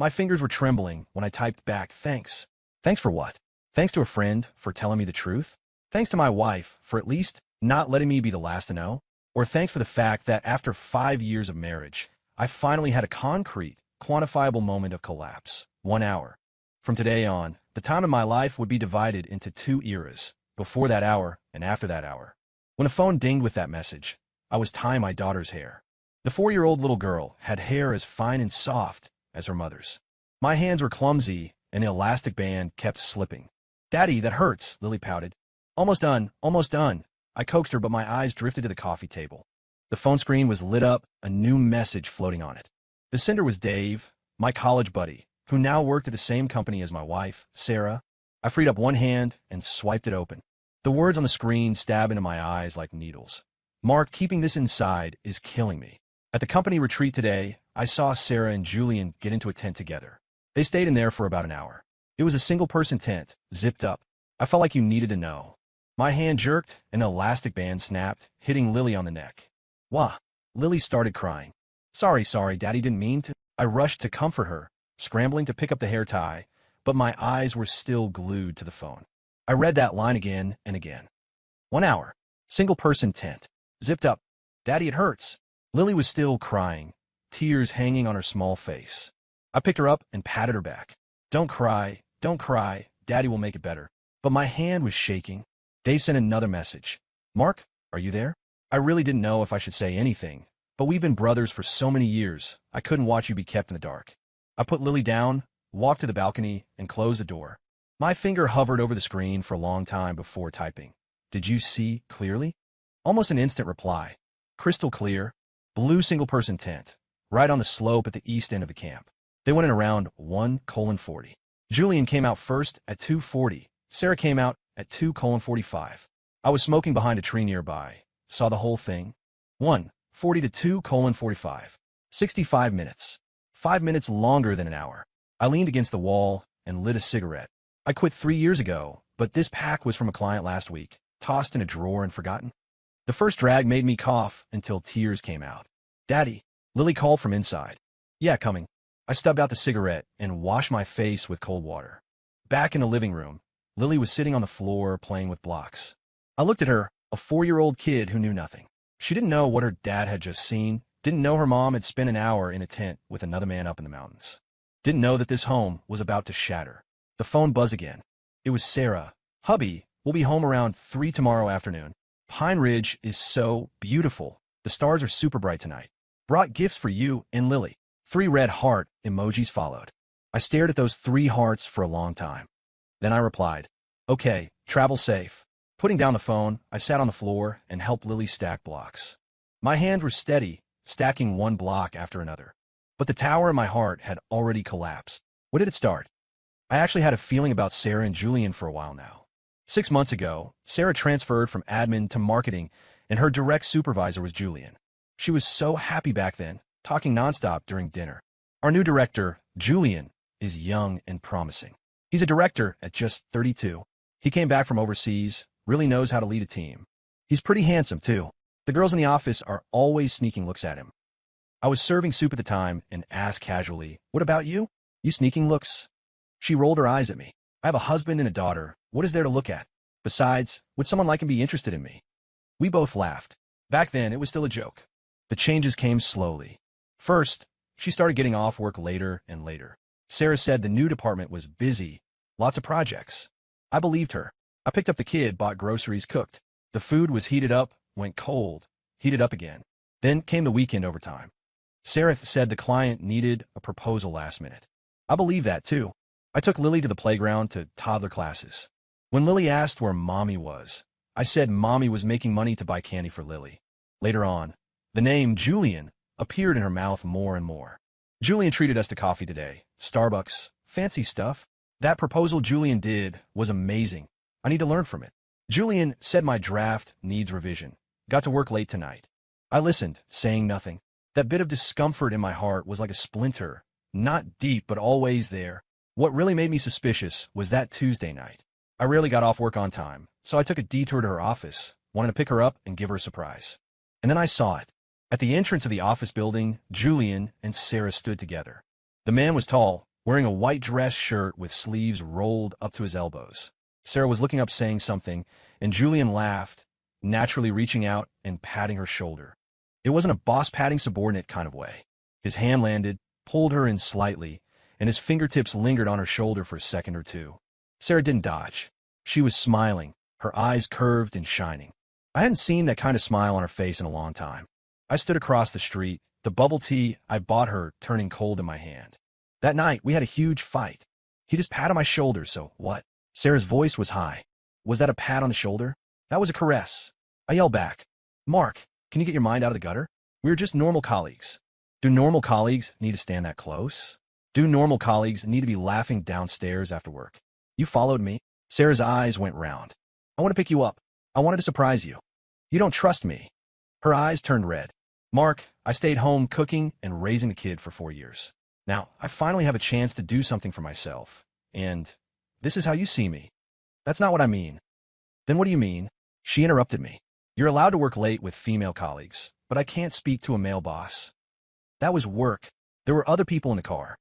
My fingers were trembling when I typed back, thanks. Thanks for what? Thanks to a friend for telling me the truth? Thanks to my wife for at least not letting me be the last to know? Or thanks for the fact that after 5 years of marriage, I finally had a concrete, quantifiable moment of collapse. 1 hour. From today on, the time in my life would be divided into 2 eras, before that hour and after that hour. When a phone dinged with that message, I was tying my daughter's hair. The 4-year-old little girl had hair as fine and soft as her mother's. My hands were clumsy, and the elastic band kept slipping. "Daddy, that hurts," Lily pouted. "Almost done, almost done." I coaxed her, but my eyes drifted to the coffee table. The phone screen was lit up, a new message floating on it. The sender was Dave, my college buddy, who now worked at the same company as my wife, Sarah. I freed up one hand and swiped it open. The words on the screen stabbed into my eyes like needles. "Mark, keeping this inside is killing me. At the company retreat today, I saw Sarah and Julian get into a tent together. They stayed in there for about an hour. It was a single-person tent, zipped up. I felt like you needed to know." My hand jerked, and an elastic band snapped, hitting Lily on the neck. "Wah!" Lily started crying. Sorry, Daddy didn't mean to." I rushed to comfort her, scrambling to pick up the hair tie, but my eyes were still glued to the phone. I read that line again and again. 1 hour. Single-person tent. Zipped up. "Daddy, it hurts." Lily was still crying, tears hanging on her small face. I picked her up and patted her back. Don't cry. Daddy will make it better." But my hand was shaking. Dave sent another message. "Mark, are you there? I really didn't know if I should say anything, but we've been brothers for so many years, I couldn't watch you be kept in the dark." I put Lily down, walked to the balcony, and closed the door. My finger hovered over the screen for a long time before typing. "Did you see clearly?" Almost an instant reply. Crystal clear. Blue single-person tent, right on the slope at the east end of the camp. They went in around 1:40. Julian came out first at 2:40. Sarah came out at 2:45. I was smoking behind a tree nearby. Saw the whole thing. 1:40 to 2:45. 65 minutes. 5 minutes longer than an hour. I leaned against the wall and lit a cigarette. I quit 3 years ago, but this pack was from a client last week, tossed in a drawer and forgotten. The first drag made me cough until tears came out. "Daddy," Lily called from inside. "Yeah, coming." I stubbed out the cigarette and washed my face with cold water. Back in the living room, Lily was sitting on the floor playing with blocks. I looked at her, a 4-year-old kid who knew nothing. She didn't know what her dad had just seen, didn't know her mom had spent an hour in a tent with another man up in the mountains. Didn't know that this home was about to shatter. The phone buzzed again. It was Sarah. "Hubby, we'll be home around 3 tomorrow afternoon. Pine Ridge is so beautiful. The stars are super bright tonight. Brought gifts for you and Lily." 3 red heart emojis followed. I stared at those 3 hearts for a long time. Then I replied, "Okay, travel safe." Putting down the phone, I sat on the floor and helped Lily stack blocks. My hands were steady, stacking one block after another. But the tower in my heart had already collapsed. When did it start? I actually had a feeling about Sarah and Julian for a while now. 6 months ago, Sarah transferred from admin to marketing, and her direct supervisor was Julian. She was so happy back then, talking nonstop during dinner. Our new director, Julian, is young and promising. He's a director at just 32. He came back from overseas, really knows how to lead a team. He's pretty handsome, too. The girls in the office are always sneaking looks at him. I was serving soup at the time and asked casually, "What about you? You sneaking looks?" She rolled her eyes at me. "I have a husband and a daughter. What is there to look at? Besides, would someone like him be interested in me?" We both laughed. Back then, it was still a joke. The changes came slowly. First, she started getting off work later and later. Sarah said the new department was busy, lots of projects. I believed her. I picked up the kid, bought groceries, cooked. The food was heated up, went cold, heated up again. Then came the weekend overtime. Sarah said the client needed a proposal last minute. I believed that, too. I took Lily to the playground to toddler classes. When Lily asked where Mommy was, I said Mommy was making money to buy candy for Lily. Later on, the name Julian appeared in her mouth more and more. Julian treated us to coffee today. Starbucks, fancy stuff. That proposal Julian did was amazing. I need to learn from it. Julian said my draft needs revision. Got to work late tonight. I listened, saying nothing. That bit of discomfort in my heart was like a splinter, not deep but always there. What really made me suspicious was that Tuesday night. I rarely got off work on time, so I took a detour to her office, wanted to pick her up and give her a surprise. And then I saw it. At the entrance of the office building, Julian and Sarah stood together. The man was tall, wearing a white dress shirt with sleeves rolled up to his elbows. Sarah was looking up saying something, and Julian laughed, naturally reaching out and patting her shoulder. It wasn't a boss-patting subordinate kind of way. His hand landed, pulled her in slightly, and his fingertips lingered on her shoulder for a second or two. Sarah didn't dodge. She was smiling, her eyes curved and shining. I hadn't seen that kind of smile on her face in a long time. I stood across the street, the bubble tea I bought her turning cold in my hand. That night, we had a huge fight. He just patted my shoulder, so what? Sarah's voice was high. Was that a pat on the shoulder? That was a caress. I yelled back, Mark, can you get your mind out of the gutter? We're just normal colleagues. Do normal colleagues need to stand that close? Do normal colleagues need to be laughing downstairs after work? You followed me? Sarah's eyes went round. I want to pick you up. I wanted to surprise you. You don't trust me. Her eyes turned red. Mark, I stayed home cooking and raising the kid for 4 years. Now, I finally have a chance to do something for myself. And this is how you see me. That's not what I mean. Then what do you mean? She interrupted me. You're allowed to work late with female colleagues, but I can't speak to a male boss. That was work. There were other people in the car.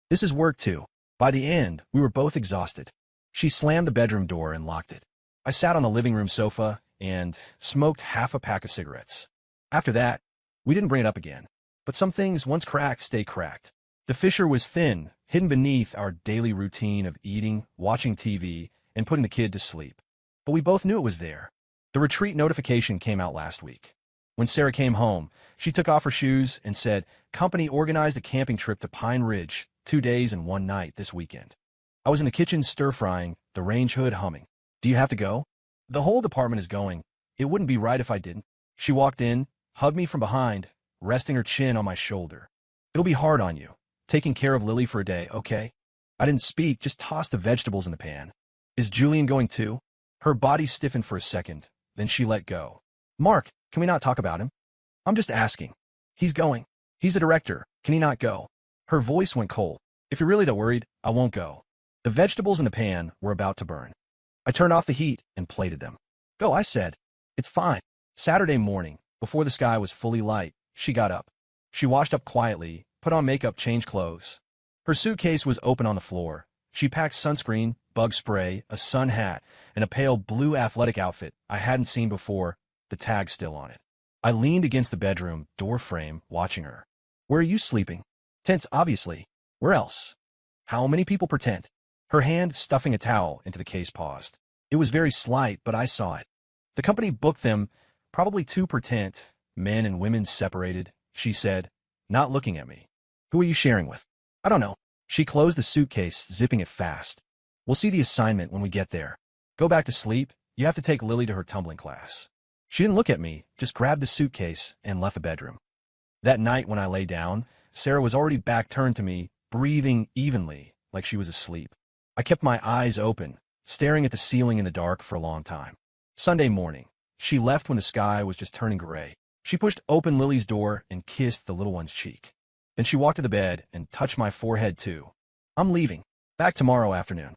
This is work too. By the end, we were both exhausted. She slammed the bedroom door and locked it. I sat on the living room sofa and smoked half a pack of cigarettes. After that, we didn't bring it up again. But some things, once cracked, stay cracked. The fissure was thin, hidden beneath our daily routine of eating, watching TV, and putting the kid to sleep. But we both knew it was there. The retreat notification came out last week. When Sarah came home, she took off her shoes and said, "Company organized a camping trip to Pine Ridge, 2 days and 1 night this weekend." I was in the kitchen stir-frying, the range hood humming. "Do you have to go?" "The whole department is going. It wouldn't be right if I didn't." She walked in, hugged me from behind, resting her chin on my shoulder. "It'll be hard on you, taking care of Lily for a day, okay?" I didn't speak, just tossed the vegetables in the pan. "Is Julian going too?" Her body stiffened for a second, then she let go. "Mark, can we not talk about him?" "I'm just asking." "He's going. He's a director. Can he not go?" Her voice went cold. "If you're really that worried, I won't go." The vegetables in the pan were about to burn. I turned off the heat and plated them. "Go," I said. "It's fine." Saturday morning, before the sky was fully light, she got up. She washed up quietly, put on makeup, changed clothes. Her suitcase was open on the floor. She packed sunscreen, bug spray, a sun hat, and a pale blue athletic outfit I hadn't seen before, the tag still on it. I leaned against the bedroom door frame, watching her. "Where are you sleeping?" "Tents, obviously. Where else?" "How many people per tent?" Her hand, stuffing a towel into the case, paused. It was very slight, but I saw it. "The company booked them, probably 2 per tent, men and women separated," she said, not looking at me. "Who are you sharing with?" "I don't know." She closed the suitcase, zipping it fast. "We'll see the assignment when we get there. Go back to sleep. You have to take Lily to her tumbling class." She didn't look at me, just grabbed the suitcase and left the bedroom. That night when I lay down, Sarah was already back turned to me, breathing evenly, like she was asleep. I kept my eyes open, staring at the ceiling in the dark for a long time. Sunday morning, she left when the sky was just turning gray. She pushed open Lily's door and kissed the little one's cheek. Then she walked to the bed and touched my forehead too. "I'm leaving. Back tomorrow afternoon."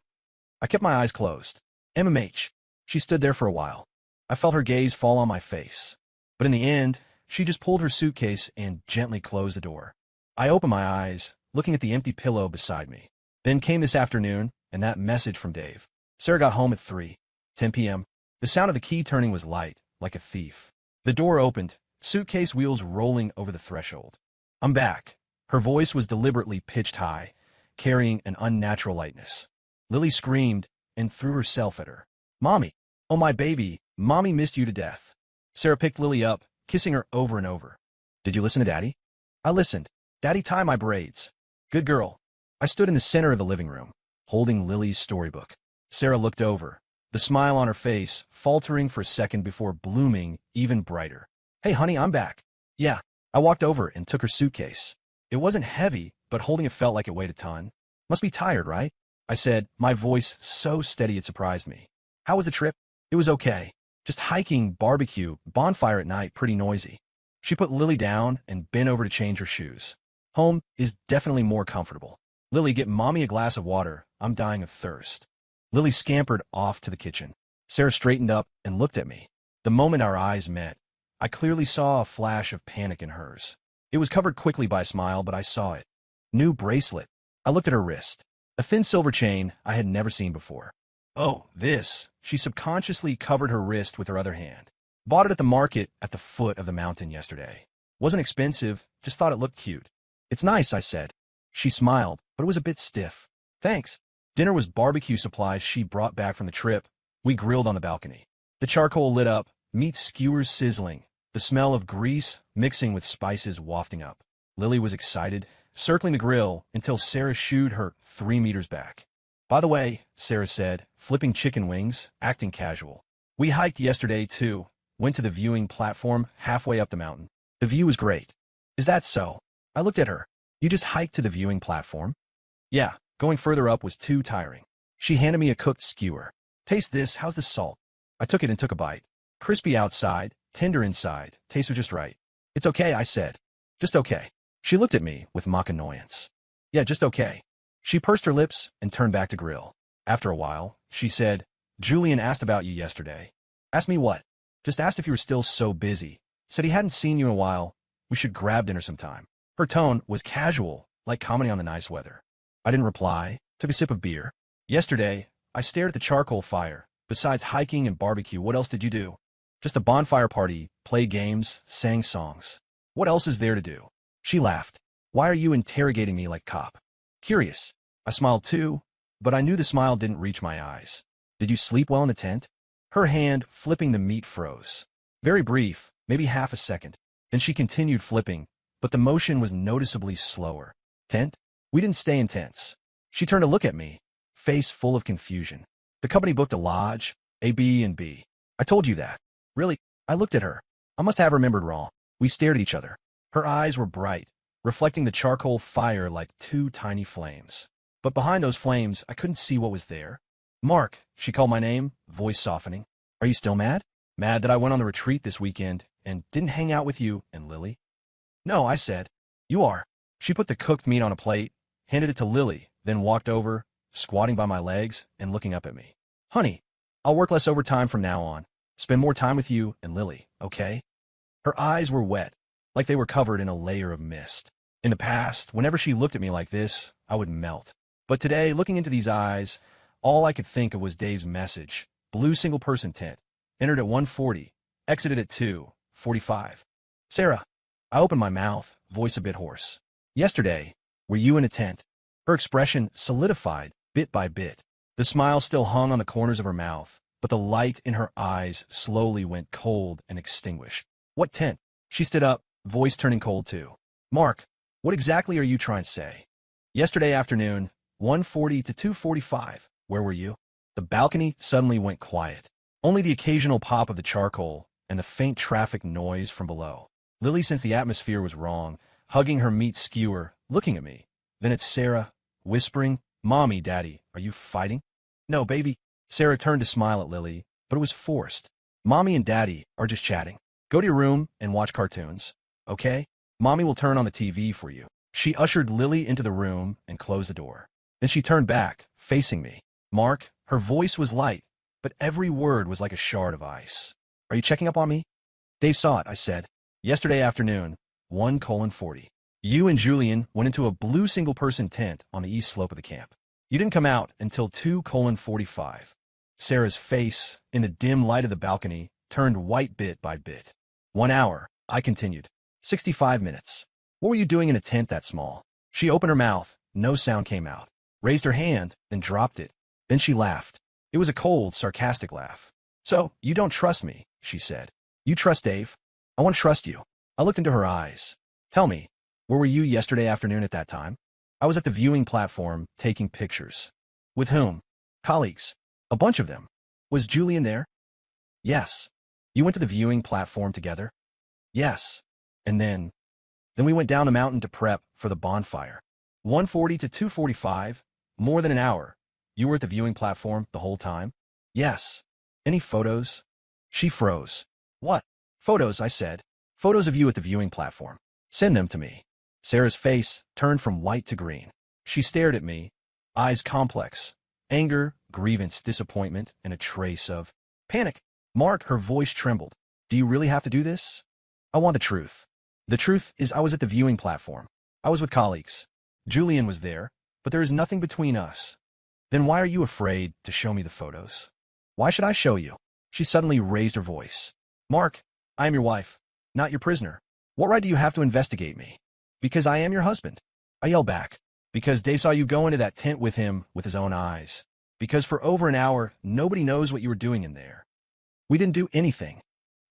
I kept my eyes closed. MMH. She stood there for a while. I felt her gaze fall on my face. But in the end, she just pulled her suitcase and gently closed the door. I opened my eyes, looking at the empty pillow beside me. Then came this afternoon, and that message from Dave. Sarah got home at 3:10 p.m. The sound of the key turning was light, like a thief. The door opened, suitcase wheels rolling over the threshold. "I'm back." Her voice was deliberately pitched high, carrying an unnatural lightness. Lily screamed and threw herself at her. "Mommy! Oh, my baby! Mommy missed you to death." Sarah picked Lily up, kissing her over and over. "Did you listen to Daddy?" I listened. "Daddy, tie my braids." "Good girl." I stood in the center of the living room, holding Lily's storybook. Sarah looked over, the smile on her face faltering for a second before blooming even brighter. "Hey, honey, I'm back." "Yeah." I walked over and took her suitcase. It wasn't heavy, but holding it felt like it weighed a ton. "Must be tired, right?" I said, my voice so steady it surprised me. "How was the trip?" "It was okay. Just hiking, barbecue, bonfire at night, pretty noisy." She put Lily down and bent over to change her shoes. "Home is definitely more comfortable. Lily, get Mommy a glass of water. I'm dying of thirst." Lily scampered off to the kitchen. Sarah straightened up and looked at me. The moment our eyes met, I clearly saw a flash of panic in hers. It was covered quickly by a smile, but I saw it. "New bracelet." I looked at her wrist. A thin silver chain I had never seen before. Oh, this. She subconsciously covered her wrist with her other hand. Bought it at the market at the foot of the mountain yesterday. Wasn't expensive, just thought it looked cute. It's nice, I said. She smiled, but it was a bit stiff. Thanks. Dinner was barbecue supplies she brought back from the trip. We grilled on the balcony. The charcoal lit up, meat skewers sizzling, the smell of grease mixing with spices wafting up. Lily was excited, circling the grill until Sarah shooed her 3 meters back. By the way, Sarah said, flipping chicken wings, acting casual. We hiked yesterday, too. Went to the viewing platform halfway up the mountain. The view was great. Is that so? I looked at her. You just hiked to the viewing platform? Yeah, going further up was too tiring. She handed me a cooked skewer. Taste this, how's the salt? I took it and took a bite. Crispy outside, tender inside, taste was just right. It's okay, I said. Just okay. She looked at me with mock annoyance. Yeah, just okay. She pursed her lips and turned back to grill. After a while, she said, Julian asked about you yesterday. Asked me what? Just asked if you were still so busy. Said he hadn't seen you in a while. We should grab dinner sometime. Her tone was casual, like commenting on the nice weather. I didn't reply, took a sip of beer. Yesterday, I stared at the charcoal fire. Besides hiking and barbecue, what else did you do? Just a bonfire party, played games, sang songs. What else is there to do? She laughed. Why are you interrogating me like cop? Curious. I smiled too, but I knew the smile didn't reach my eyes. Did you sleep well in the tent? Her hand flipping the meat froze. Very brief, maybe half a second. Then she continued flipping, but the motion was noticeably slower. Tent? We didn't stay in tents. She turned to look at me, face full of confusion. The company booked a lodge, a B&B. I told you that. Really? I looked at her. I must have remembered wrong. We stared at each other. Her eyes were bright, reflecting the charcoal fire like 2 tiny flames. But behind those flames, I couldn't see what was there. Mark, she called my name, voice softening. Are you still mad? Mad that I went on the retreat this weekend and didn't hang out with you and Lily? No, I said. You are. She put the cooked meat on a plate, handed it to Lily, then walked over, squatting by my legs and looking up at me. Honey, I'll work less overtime from now on. Spend more time with you and Lily, okay? Her eyes were wet, like they were covered in a layer of mist. In the past, whenever she looked at me like this, I would melt. But today, looking into these eyes, all I could think of was Dave's message. Blue single-person tent. Entered at 1:40. Exited at 2:45. Sarah. I opened my mouth, voice a bit hoarse. Yesterday, were you in a tent? Her expression solidified, bit by bit. The smile still hung on the corners of her mouth, but the light in her eyes slowly went cold and extinguished. What tent? She stood up, voice turning cold too. Mark, what exactly are you trying to say? Yesterday afternoon, 1:40 to 2:45. Where were you? The balcony suddenly went quiet. Only the occasional pop of the charcoal and the faint traffic noise from below. Lily sensed the atmosphere was wrong, hugging her meat skewer, looking at me. Then at Sarah, whispering, Mommy, Daddy, are you fighting? No, baby. Sarah turned to smile at Lily, but it was forced. Mommy and Daddy are just chatting. Go to your room and watch cartoons, okay? Mommy will turn on the TV for you. She ushered Lily into the room and closed the door. Then she turned back, facing me. Mark, her voice was light, but every word was like a shard of ice. Are you checking up on me? Dave saw it, I said. Yesterday afternoon, 1:40. You and Julian went into a blue single-person tent on the east slope of the camp. You didn't come out until 2:45. Sarah's face, in the dim light of the balcony, turned white bit by bit. 1 hour, I continued. 65 minutes. What were you doing in a tent that small? She opened her mouth, no sound came out. Raised her hand, then dropped it. Then she laughed. It was a cold, sarcastic laugh. So, you don't trust me, she said. You trust Dave? I want to trust you. I looked into her eyes. Tell me, where were you yesterday afternoon at that time? I was at the viewing platform, taking pictures. With whom? Colleagues. A bunch of them. Was Julian there? Yes. You went to the viewing platform together? Yes. And then we went down the mountain to prep for the bonfire. 1:40 to 2:45, more than an hour. You were at the viewing platform the whole time? Yes. Any photos? She froze. What? Photos, I said. Photos of you at the viewing platform. Send them to me. Sarah's face turned from white to green. She stared at me, eyes complex. Anger, grievance, disappointment, and a trace of panic. Mark, her voice trembled. Do you really have to do this? I want the truth. The truth is I was at the viewing platform. I was with colleagues. Julian was there. but there is nothing between us. Then why are you afraid to show me the photos? Why should I show you? She suddenly raised her voice. Mark, I am your wife, not your prisoner. What right do you have to investigate me? Because I am your husband. I yelled back. Because Dave saw you go into that tent with him with his own eyes. Because for over an hour, nobody knows what you were doing in there. We didn't do anything.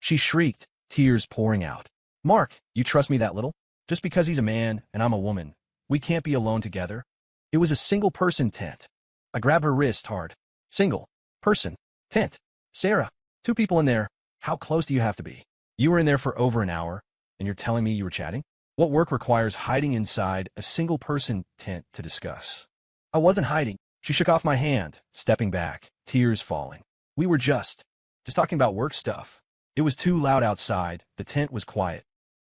She shrieked, tears pouring out. Mark, you trust me that little? Just because he's a man and I'm a woman, we can't be alone together? It was a single-person tent. I grabbed her wrist hard. Single-person tent. Sarah, 2 people in there. How close do you have to be? You were in there for over an hour, and you're telling me you were chatting? What work requires hiding inside a single-person tent to discuss? I wasn't hiding. She shook off my hand, stepping back, tears falling. We were just talking about work stuff. It was too loud outside. The tent was quiet.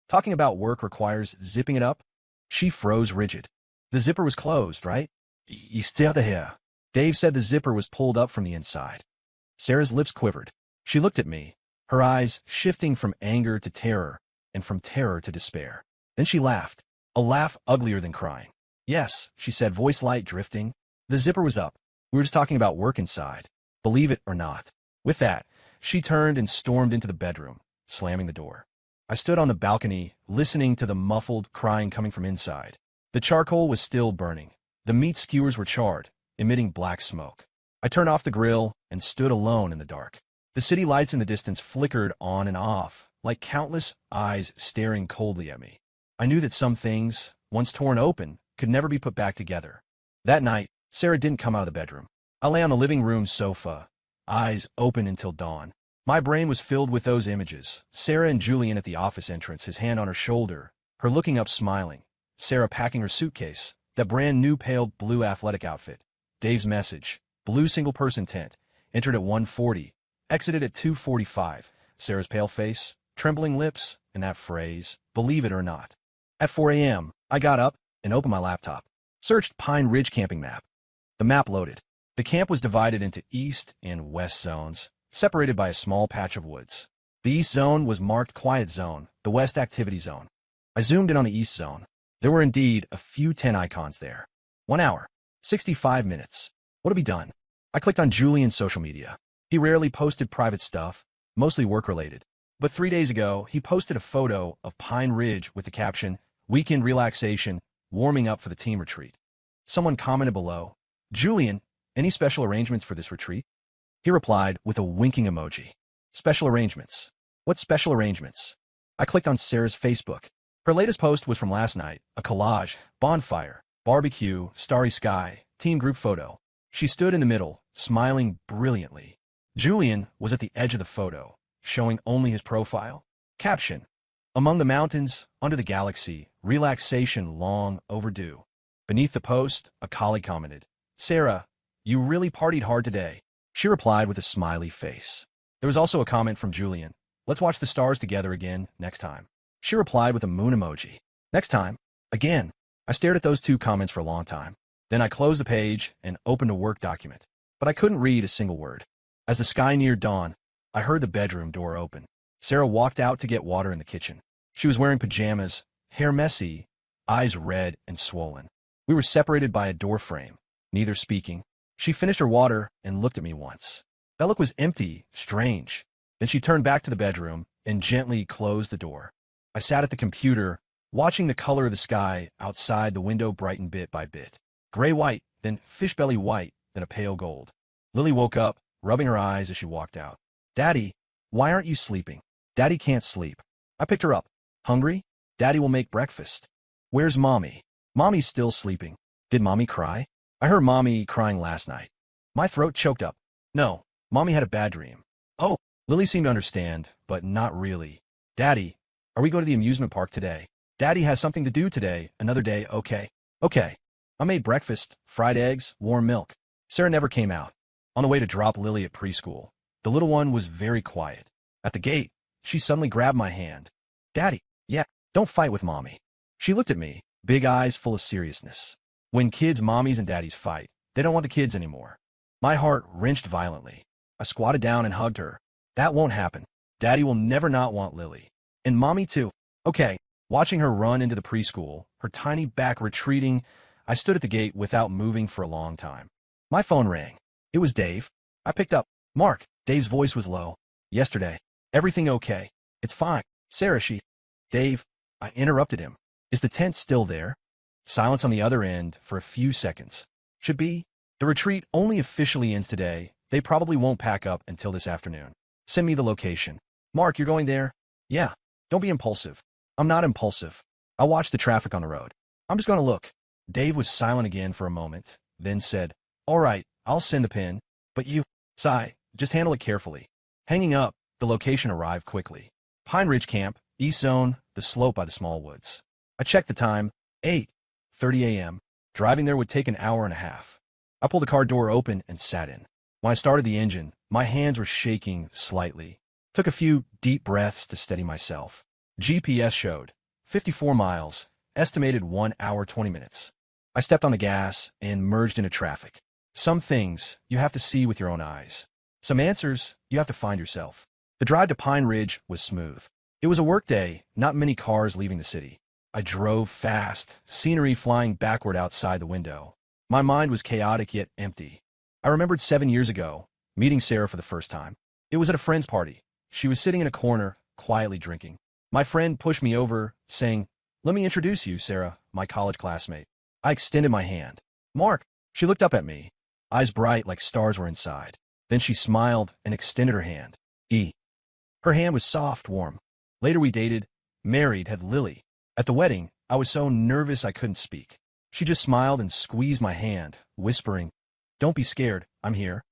Talking about work requires zipping it up? She froze rigid. The zipper was closed, right? You still here. Dave said the zipper was pulled up from the inside. Sarah's lips quivered. She looked at me, her eyes shifting from anger to terror, and from terror to despair. Then she laughed, a laugh uglier than crying. Yes, she said, voice light drifting. The zipper was up. We were just talking about work inside. Believe it or not. With that, she turned and stormed into the bedroom, slamming the door. I stood on the balcony, listening to the muffled crying coming from inside. The charcoal was still burning. The meat skewers were charred, emitting black smoke. I turned off the grill and stood alone in the dark. The city lights in the distance flickered on and off, like countless eyes staring coldly at me. I knew that some things, once torn open, could never be put back together. That night, Sarah didn't come out of the bedroom. I lay on the living room sofa, eyes open until dawn. My brain was filled with those images. Sarah and Julian at the office entrance, his hand on her shoulder, her looking up smiling. Sarah packing her suitcase, that brand new pale blue athletic outfit. Dave's message, blue single-person tent, entered at 1:40, exited at 2:45. Sarah's pale face, trembling lips, and that phrase, believe it or not. At 4 a.m., I got up and opened my laptop. Searched Pine Ridge camping map. The map loaded. The camp was divided into east and west zones, separated by a small patch of woods. The east zone was marked quiet zone, the west activity zone. I zoomed in on the east zone. There were indeed a few tent icons there. 1 hour, 65 minutes. What had we done? I clicked on Julian's social media. He rarely posted private stuff, mostly work-related. But 3 days ago, he posted a photo of Pine Ridge with the caption, weekend relaxation, warming up for the team retreat. Someone commented below, Julian, any special arrangements for this retreat? He replied with a winking emoji. Special arrangements. What special arrangements? I clicked on Sarah's Facebook. Her latest post was from last night, a collage, bonfire, barbecue, starry sky, team group photo. She stood in the middle, smiling brilliantly. Julian was at the edge of the photo, showing only his profile. Caption, among the mountains, under the galaxy, relaxation long overdue. Beneath the post, a colleague commented, Sarah, you really partied hard today. She replied with a smiley face. There was also a comment from Julian. Let's watch the stars together again next time. She replied with a moon emoji. Next time? Again. I stared at those 2 comments for a long time. Then I closed the page and opened a work document. But I couldn't read a single word. As the sky neared dawn, I heard the bedroom door open. Sarah walked out to get water in the kitchen. She was wearing pajamas, hair messy, eyes red and swollen. We were separated by a door frame, neither speaking. She finished her water and looked at me once. That look was empty, strange. Then she turned back to the bedroom and gently closed the door. I sat at the computer, watching the color of the sky outside the window brighten bit by bit. Gray-white, then fish-belly white, then a pale gold. Lily woke up, rubbing her eyes as she walked out. Daddy, why aren't you sleeping? Daddy can't sleep. I picked her up. Hungry? Daddy will make breakfast. Where's Mommy? Mommy's still sleeping. Did Mommy cry? I heard Mommy crying last night. My throat choked up. No, Mommy had a bad dream. Oh, Lily seemed to understand, but not really. Daddy, are we going to the amusement park today? Daddy has something to do today, another day, okay? Okay. I made breakfast, fried eggs, warm milk. Sarah never came out. On the way to drop Lily at preschool, the little one was very quiet. At the gate, she suddenly grabbed my hand. Daddy, yeah, don't fight with Mommy. She looked at me, big eyes full of seriousness. When kids' mommies and daddies fight, they don't want the kids anymore. My heart wrenched violently. I squatted down and hugged her. That won't happen. Daddy will never not want Lily. And Mommy too. Okay. Watching her run into the preschool, her tiny back retreating, I stood at the gate without moving for a long time. My phone rang. It was Dave. I picked up. Mark. Dave's voice was low. Yesterday. Everything okay? It's fine. Sarah, Dave. I interrupted him. Is the tent still there? Silence on the other end for a few seconds. Should be. The retreat only officially ends today. They probably won't pack up until this afternoon. Send me the location. Mark, you're going there? Yeah. Don't be impulsive. I'm not impulsive. I watch the traffic on the road. I'm just going to look. Dave was silent again for a moment, then said, all right, I'll send the pin, but you, sigh, just handle it carefully. Hanging up, the location arrived quickly. Pine Ridge Camp, East Zone, the slope by the small woods. I checked the time, 8:30 a.m. Driving there would take an hour and a half. I pulled the car door open and sat in. When I started the engine, my hands were shaking slightly. Took a few deep breaths to steady myself. GPS showed 54 miles, estimated 1 hour 20 minutes. I stepped on the gas and merged into traffic. Some things you have to see with your own eyes. Some answers you have to find yourself. The drive to Pine Ridge was smooth. It was a work day, not many cars leaving the city. I drove fast, scenery flying backward outside the window. My mind was chaotic yet empty. I remembered 7 years ago, meeting Sarah for the first time. It was at a friend's party. She was sitting in a corner, quietly drinking. My friend pushed me over, saying, let me introduce you, Sarah, my college classmate. I extended my hand. Mark. She looked up at me, eyes bright like stars were inside. Then she smiled and extended her hand. Her hand was soft, warm. Later we dated, married, had Lily. At the wedding, I was so nervous I couldn't speak. She just smiled and squeezed my hand, whispering, don't be scared, I'm here.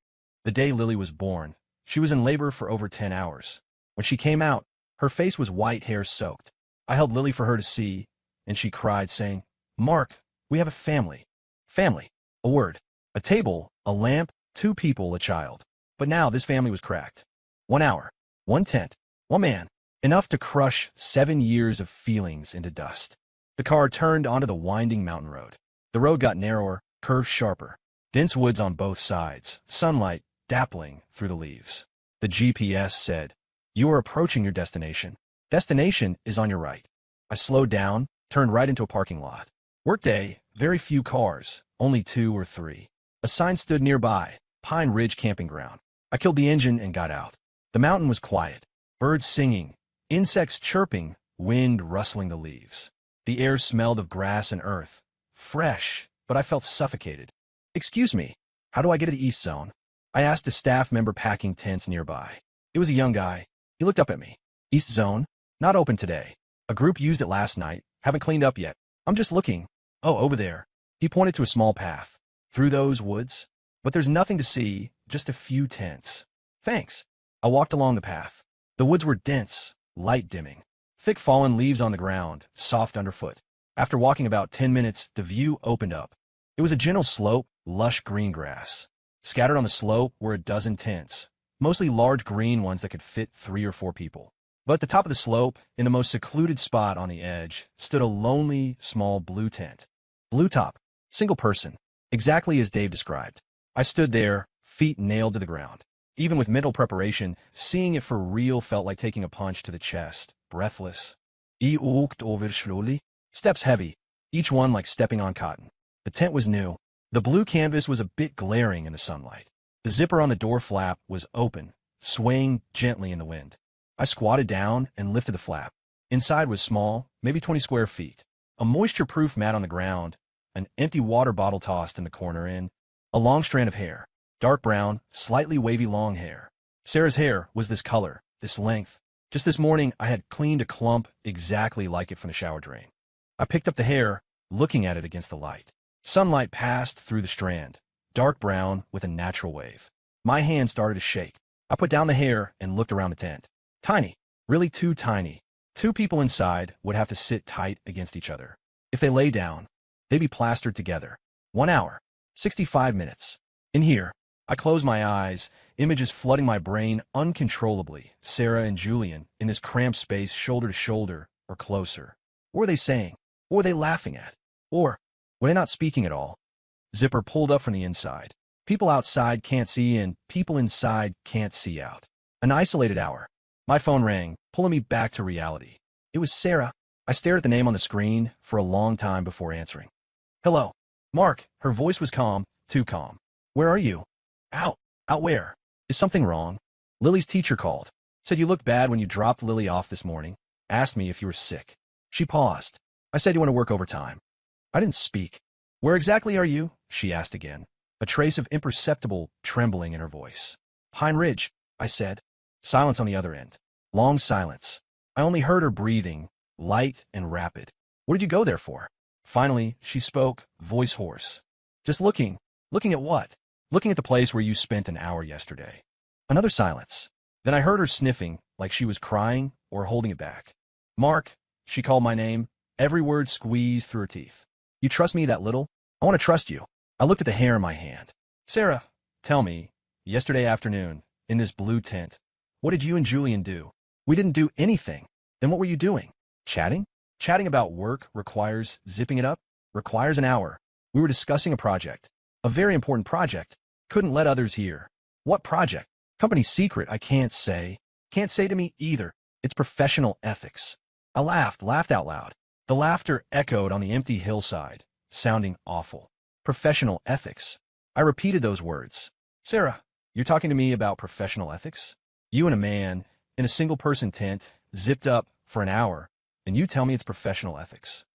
The day Lily was born, she was in labor for over 10 hours. When she came out, her face was white, hair soaked. I held Lily for her to see, and she cried, saying, Mark, we have a family. Family. A word. A table, a lamp, 2 people, a child. But now this family was cracked. 1 hour. 1 tent. 1 man. Enough to crush 7 years of feelings into dust. The car turned onto the winding mountain road. The road got narrower, curved sharper. Dense woods on both sides, sunlight dappling through the leaves. The GPS said, you are approaching your destination. Destination is on your right. I slowed down, turned right into a parking lot. Workday, very few cars, only 2 or 3. A sign stood nearby, Pine Ridge Camping Ground. I killed the engine and got out. The mountain was quiet. Birds singing, insects chirping, wind rustling the leaves. The air smelled of grass and earth. Fresh, but I felt suffocated. Excuse me, how do I get to the East Zone? I asked a staff member packing tents nearby. It was a young guy. He looked up at me. East Zone? Not open today. A group used it last night. Haven't cleaned up yet. I'm just looking. Oh, over there. He pointed to a small path. Through those woods? But there's nothing to see, just a few tents. Thanks. I walked along the path. The woods were dense, light dimming. Thick fallen leaves on the ground, soft underfoot. After walking about 10 minutes, the view opened up. It was a gentle slope, lush green grass. Scattered on the slope were a dozen tents, mostly large green ones that could fit 3 or 4 people. But at the top of the slope, in the most secluded spot on the edge, stood a lonely, small blue tent. Blue top, single person, exactly as Dave described. I stood there, feet nailed to the ground. Even with mental preparation, seeing it for real felt like taking a punch to the chest, breathless. I walked over slowly, steps heavy, each one like stepping on cotton. The tent was new. The blue canvas was a bit glaring in the sunlight. The zipper on the door flap was open, swaying gently in the wind. I squatted down and lifted the flap. Inside was small, maybe 20 square feet. A moisture-proof mat on the ground, an empty water bottle tossed in the corner, and a long strand of hair. Dark brown, slightly wavy long hair. Sarah's hair was this color, this length. Just this morning, I had cleaned a clump exactly like it from the shower drain. I picked up the hair, looking at it against the light. Sunlight passed through the strand, dark brown with a natural wave. My hand started to shake. I put down the hair and looked around the tent. Tiny, really too tiny. 2 people inside would have to sit tight against each other. If they lay down, they'd be plastered together. 1 hour, 65 minutes. In here, I closed my eyes, images flooding my brain uncontrollably. Sarah and Julian in this cramped space, shoulder to shoulder, or closer. What were they saying? What were they laughing at? Or were they not speaking at all? Zipper pulled up from the inside. People outside can't see in, people inside can't see out. An isolated hour. My phone rang, pulling me back to reality. It was Sarah. I stared at the name on the screen for a long time before answering. Hello. Mark, her voice was calm, too calm. Where are you? Out. Out where? Is something wrong? Lily's teacher called. Said you looked bad when you dropped Lily off this morning. Asked me if you were sick. She paused. I said you want to work overtime. I didn't speak. Where exactly are you? She asked again, a trace of imperceptible trembling in her voice. Pine Ridge, I said. Silence on the other end. Long silence. I only heard her breathing, light and rapid. What did you go there for? Finally, she spoke, voice hoarse. Just looking. Looking at what? Looking at the place where you spent an hour yesterday. Another silence. Then I heard her sniffing, like she was crying or holding it back. Mark, she called my name, every word squeezed through her teeth. You trust me that little? I want to trust you. I looked at the hair in my hand. Sarah, tell me, yesterday afternoon, in this blue tent, what did you and Julian do? We didn't do anything. Then what were you doing? Chatting? Chatting about work requires zipping it up, requires an hour. We were discussing a project. A very important project. Couldn't let others hear. What project? Company secret, I can't say. Can't say to me either. It's professional ethics. I laughed out loud. The laughter echoed on the empty hillside, sounding awful. Professional ethics. I repeated those words. Sarah, you're talking to me about professional ethics? You and a man, in a single-person tent, zipped up for an hour, and you tell me it's professional ethics.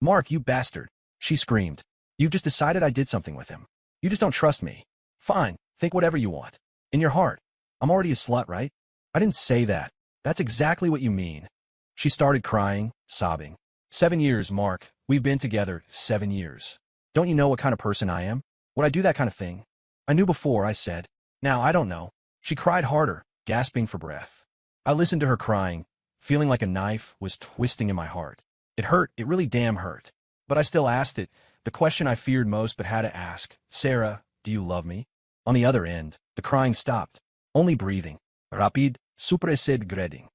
Mark, you bastard, she screamed. You've just decided I did something with him. You just don't trust me. Fine, think whatever you want. In your heart. I'm already a slut, right? I didn't say that. That's exactly what you mean. She started crying, sobbing. 7 years, Mark. We've been together 7 years. Don't you know what kind of person I am? Would I do that kind of thing? I knew before, I said. Now, I don't know. She cried harder, gasping for breath. I listened to her crying, feeling like a knife was twisting in my heart. It hurt, it really damn hurt. But I still asked it, the question I feared most but had to ask. Sarah, do you love me? On the other end, the crying stopped, only breathing. Rapid, suppressed greding.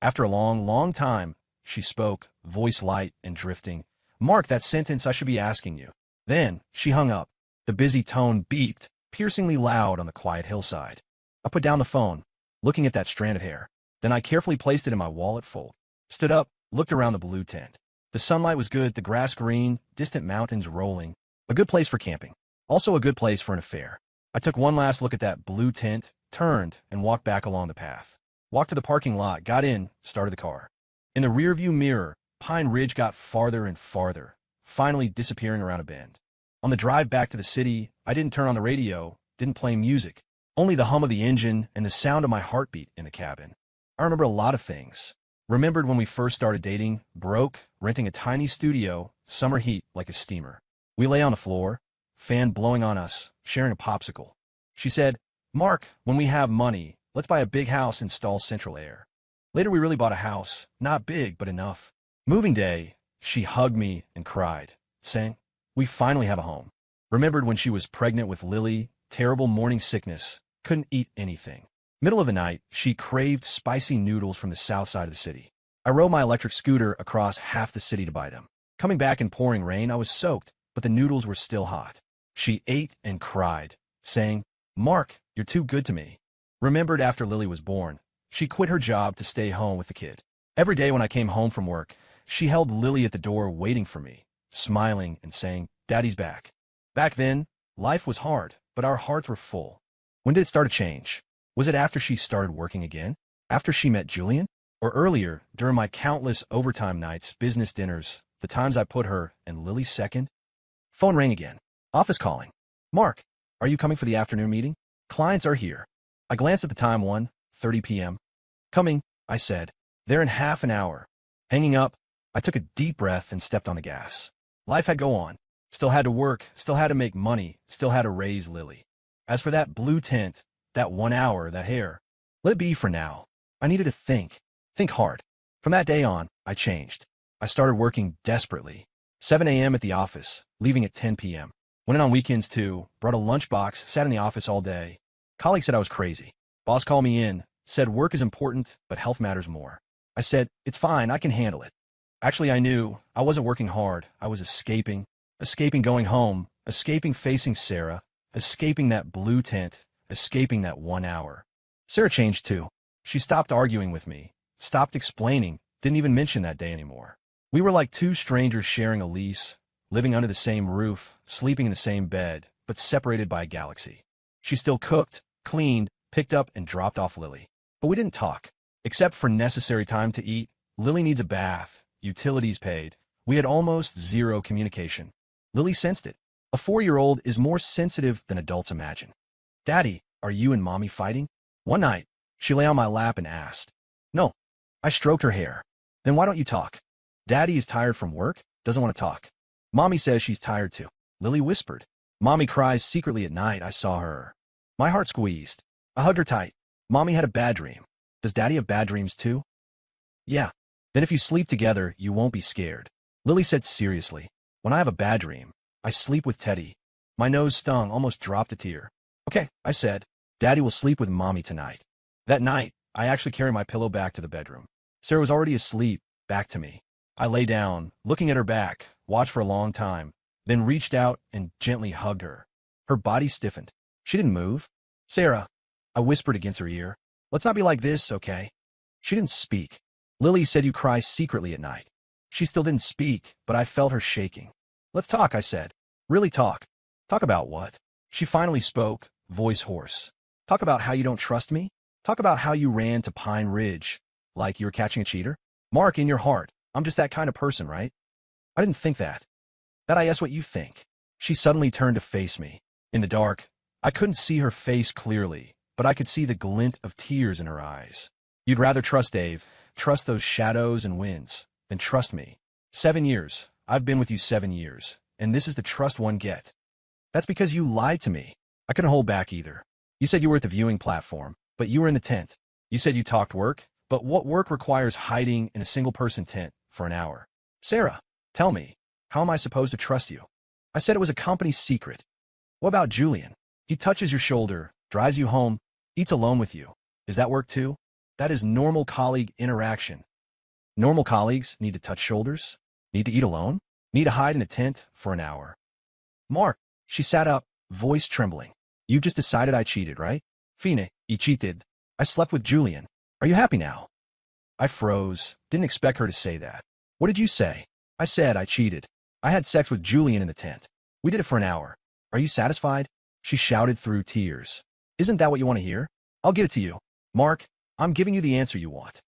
After a long time, she spoke, voice light and drifting. Mark, that sentence I should be asking you. Then, she hung up. The busy tone beeped, piercingly loud on the quiet hillside. I put down the phone, looking at that strand of hair. Then I carefully placed it in my wallet fold. Stood up, looked around the blue tent. The sunlight was good, the grass green, distant mountains rolling. A good place for camping. Also a good place for an affair. I took one last look at that blue tent, turned, and walked back along the path. Walked to the parking lot, got in, started the car. In the rearview mirror, Pine Ridge got farther and farther, finally disappearing around a bend. On the drive back to the city, I didn't turn on the radio, didn't play music, only the hum of the engine and the sound of my heartbeat in the cabin. I remember a lot of things. Remembered when we first started dating, broke, renting a tiny studio, summer heat like a steamer. We lay on the floor, fan blowing on us, sharing a popsicle. She said, Mark, when we have money, let's buy a big house and install central air. Later we really bought a house, not big, but enough. Moving day, she hugged me and cried, saying, we finally have a home. Remembered when she was pregnant with Lily, terrible morning sickness, couldn't eat anything. Middle of the night, she craved spicy noodles from the south side of the city. I rode my electric scooter across half the city to buy them. Coming back in pouring rain, I was soaked, but the noodles were still hot. She ate and cried, saying, Mark, you're too good to me. Remembered after Lily was born, she quit her job to stay home with the kid. Every day when I came home from work, she held Lily at the door waiting for me, smiling and saying, Daddy's back. Back then, life was hard, but our hearts were full. When did it start to change? Was it after she started working again? After she met Julian? Or earlier, during my countless overtime nights, business dinners, the times I put her and Lily second? Phone rang again. Office calling. Mark, are you coming for the afternoon meeting? Clients are here. I glanced at the time, 1:30 p.m. Coming, I said. There in half an hour. Hanging up, I took a deep breath and stepped on the gas. Life had to go on. Still had to work, still had to make money, still had to raise Lily. As for that blue tent, that 1 hour, that hair, let it be for now. I needed to think hard. From that day on, I changed. I started working desperately. 7 a.m. at the office, leaving at 10 p.m. Went in on weekends too, brought a lunchbox, sat in the office all day. Colleagues said I was crazy. Boss called me in, said work is important, but health matters more. I said, it's fine, I can handle it. Actually, I knew I wasn't working hard. I was escaping going home, escaping facing Sarah, escaping that blue tent, escaping that 1 hour. Sarah changed too. She stopped arguing with me, stopped explaining, didn't even mention that day anymore. We were like two strangers sharing a lease, living under the same roof, sleeping in the same bed, but separated by a galaxy. She still cooked, cleaned, picked up, and dropped off Lily. But we didn't talk. Except for necessary time to eat, Lily needs a bath, utilities paid. We had almost zero communication. Lily sensed it. A 4-year-old is more sensitive than adults imagine. Daddy, are you and Mommy fighting? One night, she lay on my lap and asked. No. I stroked her hair. Then why don't you talk? Daddy is tired from work, doesn't want to talk. Mommy says she's tired too. Lily whispered. Mommy cries secretly at night, I saw her. My heart squeezed. I hugged her tight. Mommy had a bad dream. Does Daddy have bad dreams too? Yeah. Then if you sleep together, you won't be scared. Lily said seriously. When I have a bad dream, I sleep with Teddy. My nose stung, almost dropped a tear. Okay, I said. Daddy will sleep with Mommy tonight. That night, I actually carried my pillow back to the bedroom. Sarah was already asleep, back to me. I lay down, looking at her back, watched for a long time, then reached out and gently hugged her. Her body stiffened. She didn't move. Sarah, I whispered against her ear. Let's not be like this, okay? She didn't speak. Lily said you cry secretly at night. She still didn't speak, but I felt her shaking. Let's talk, I said. Really talk. Talk about what? She finally spoke, voice hoarse. Talk about how you don't trust me? Talk about how you ran to Pine Ridge, like you were catching a cheater? Mark, in your heart, I'm just that kind of person, right? I didn't think that. That I asked what you think. She suddenly turned to face me. In the dark, I couldn't see her face clearly, but I could see the glint of tears in her eyes. You'd rather trust Dave, trust those shadows and winds, than trust me. 7 years. I've been with you 7 years, and this is the trust one get. That's because you lied to me. I couldn't hold back either. You said you were at the viewing platform, but you were in the tent. You said you talked work, but what work requires hiding in a single-person tent for an hour? Sarah, tell me, how am I supposed to trust you? I said it was a company secret. What about Julian? He touches your shoulder, drives you home, eats alone with you. Is that work too? That is normal colleague interaction. Normal colleagues need to touch shoulders, need to eat alone, need to hide in a tent for an hour. Mark, she sat up, voice trembling. You just decided I cheated, right? Fine, you cheated. I slept with Julian. Are you happy now? I froze, didn't expect her to say that. What did you say? I said I cheated. I had sex with Julian in the tent. We did it for an hour. Are you satisfied? She shouted through tears. Isn't that what you want to hear? I'll give it to you. Mark, I'm giving you the answer you want.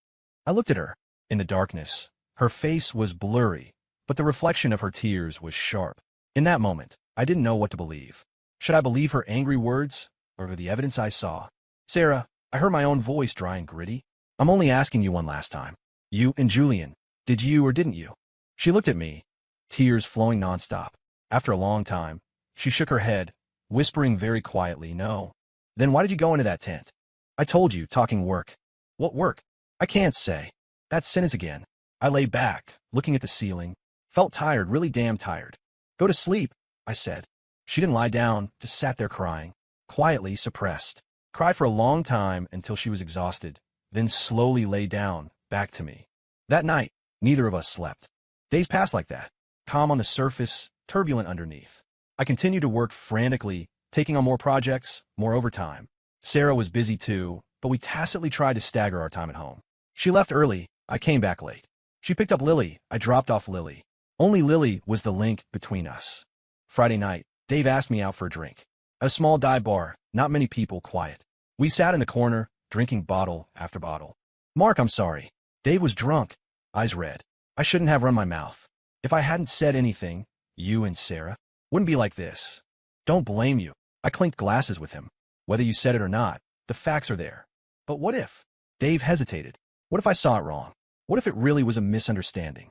I looked at her. In the darkness, her face was blurry, but the reflection of her tears was sharp. In that moment, I didn't know what to believe. Should I believe her angry words, or the evidence I saw? Sarah, I heard my own voice dry and gritty. I'm only asking you one last time. You and Julian, did you or didn't you? She looked at me, tears flowing nonstop. After a long time, she shook her head, whispering very quietly, no. Then why did you go into that tent? I told you, talking work. What work? I can't say. That sentence again. I lay back, looking at the ceiling. Felt tired, really damn tired. Go to sleep, I said. She didn't lie down, just sat there crying. Quietly, suppressed. Cried for a long time until she was exhausted, then slowly lay down, back to me. That night, neither of us slept. Days passed like that. Calm on the surface, turbulent underneath. I continued to work frantically, taking on more projects, more overtime. Sarah was busy too, but we tacitly tried to stagger our time at home. She left early, I came back late. She picked up Lily, I dropped off Lily. Only Lily was the link between us. Friday night, Dave asked me out for a drink. At a small dive bar, not many people, quiet. We sat in the corner, drinking bottle after bottle. Mark, I'm sorry. Dave was drunk, eyes red. I shouldn't have run my mouth. If I hadn't said anything, you and Sarah wouldn't be like this. Don't blame you. I clinked glasses with him. Whether you said it or not, the facts are there. But what if? Dave hesitated. What if I saw it wrong? What if it really was a misunderstanding?